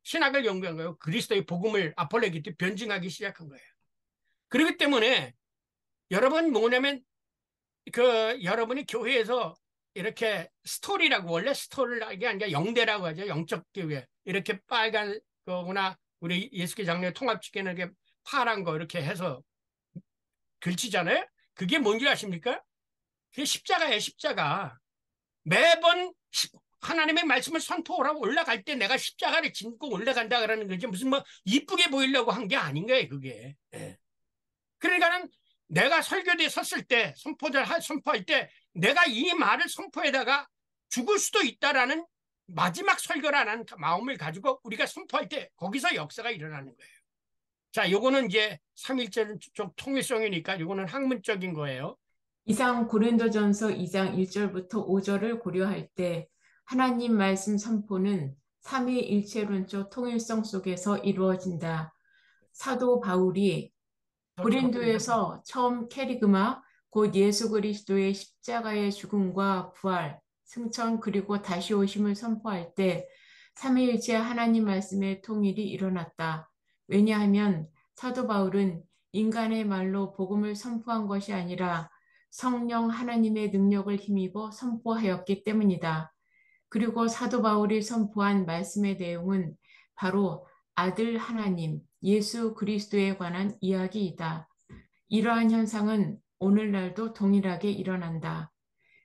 신학을 연구한 거예요. 그리스도의 복음을 아폴레기트 변증하기 시작한 거예요. 그렇기 때문에 여러분 뭐냐면 여러분이 교회에서 이렇게 스토리라고 원래 스토리라는 게 아니라 영대라고 하죠. 영적 교회. 이렇게 빨간 거구나 우리 예수교 장로의 통합집회는 이렇게 파란 거 이렇게 해서 글치잖아요. 그게 뭔지 아십니까? 그게 십자가예요. 십자가. 매번 하나님의 말씀을 선포하라고 올라갈 때 내가 십자가를 짓고 올라간다 그러는 거지 무슨 뭐 이쁘게 보이려고 한 게 아닌 거예요. 그게. 그러니까는 내가 설교대에 섰을 때 선포할 때 내가 이 말을 선포에다가 죽을 수도 있다라는 마지막 설교라는 마음을 가지고 우리가 선포할 때 거기서 역사가 일어나는 거예요. 자, 요거는 이제 삼일체는 좀 통일성이니까 요거는 학문적인 거예요. 이상 고린도전서 2장 1절부터 5절을 고려할 때 하나님 말씀 선포는 삼위일체론적 통일성 속에서 이루어진다. 사도 바울이 고린도에서 처음 캐리그마, 곧 예수 그리스도의 십자가의 죽음과 부활, 승천 그리고 다시 오심을 선포할 때 삼위일체 하나님 말씀의 통일이 일어났다. 왜냐하면 사도 바울은 인간의 말로 복음을 선포한 것이 아니라 성령 하나님의 능력을 힘입어 선포하였기 때문이다. 그리고 사도 바울이 선포한 말씀의 내용은 바로 아들 하나님, 예수 그리스도에 관한 이야기이다. 이러한 현상은 오늘날도 동일하게 일어난다.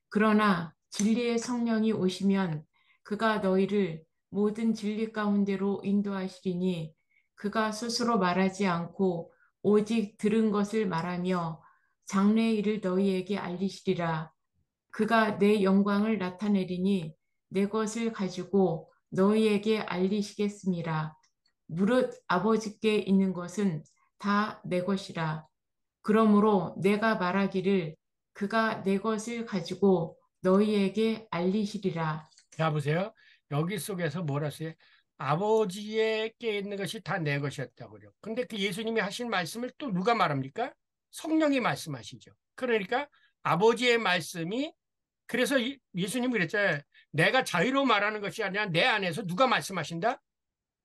그러나 진리의 성령이 오시면 그가 너희를 모든 진리 가운데로 인도하시리니 그가 스스로 말하지 않고 오직 들은 것을 말하며 장래의 일을 너희에게 알리시리라. 그가 내 영광을 나타내리니 내 것을 가지고 너희에게 알리시겠습니다. 무릇 아버지께 있는 것은 다 내 것이라. 그러므로 내가 말하기를 그가 내 것을 가지고 너희에게 알리시리라. 자, 보세요. 여기 속에서 뭐라 써요? 아버지에게 있는 것이 다 내 것이었다고 그래요. 근데 그 예수님이 하신 말씀을 또 누가 말합니까? 성령이 말씀하시죠. 그러니까 아버지의 말씀이, 그래서 예수님이 그랬잖아요. 내가 자유로 말하는 것이 아니라 내 안에서 누가 말씀하신다?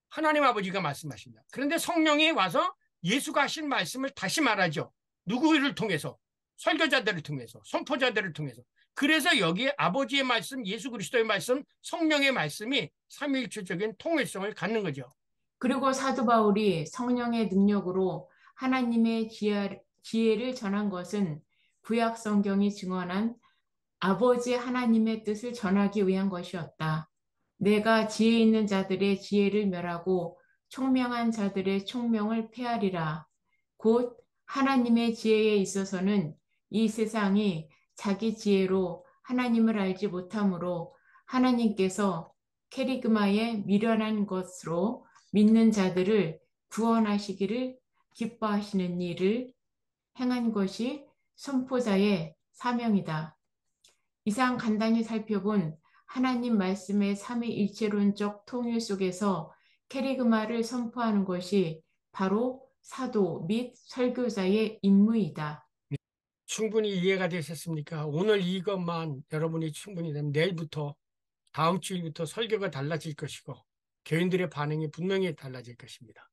하나님 아버지가 말씀하신다. 그런데 성령이 와서 예수가 하신 말씀을 다시 말하죠. 누구를 통해서? 설교자들을 통해서, 선포자들을 통해서. 그래서 여기에 아버지의 말씀, 예수 그리스도의 말씀, 성령의 말씀이 삼위일체적인 통일성을 갖는 거죠. 그리고 사도 바울이 성령의 능력으로 하나님의 지혜를 전한 것은 구약 성경이 증언한 아버지 하나님의 뜻을 전하기 위한 것이었다. 내가 지혜 있는 자들의 지혜를 멸하고 총명한 자들의 총명을 폐하리라. 곧 하나님의 지혜에 있어서는 이 세상이 자기 지혜로 하나님을 알지 못하므로 하나님께서 캐리그마에 미련한 것으로 믿는 자들을 구원하시기를 기뻐하시는 일을 행한 것이 선포자의 사명이다. 이상 간단히 살펴본 하나님 말씀의 삼위일체론적 통일 속에서 캐리그마를 선포하는 것이 바로 사도 및 설교자의 임무이다. 충분히 이해가 되셨습니까? 오늘 이것만 여러분이 충분히 되면 내일부터, 다음 주일부터 설교가 달라질 것이고 교인들의 반응이 분명히 달라질 것입니다.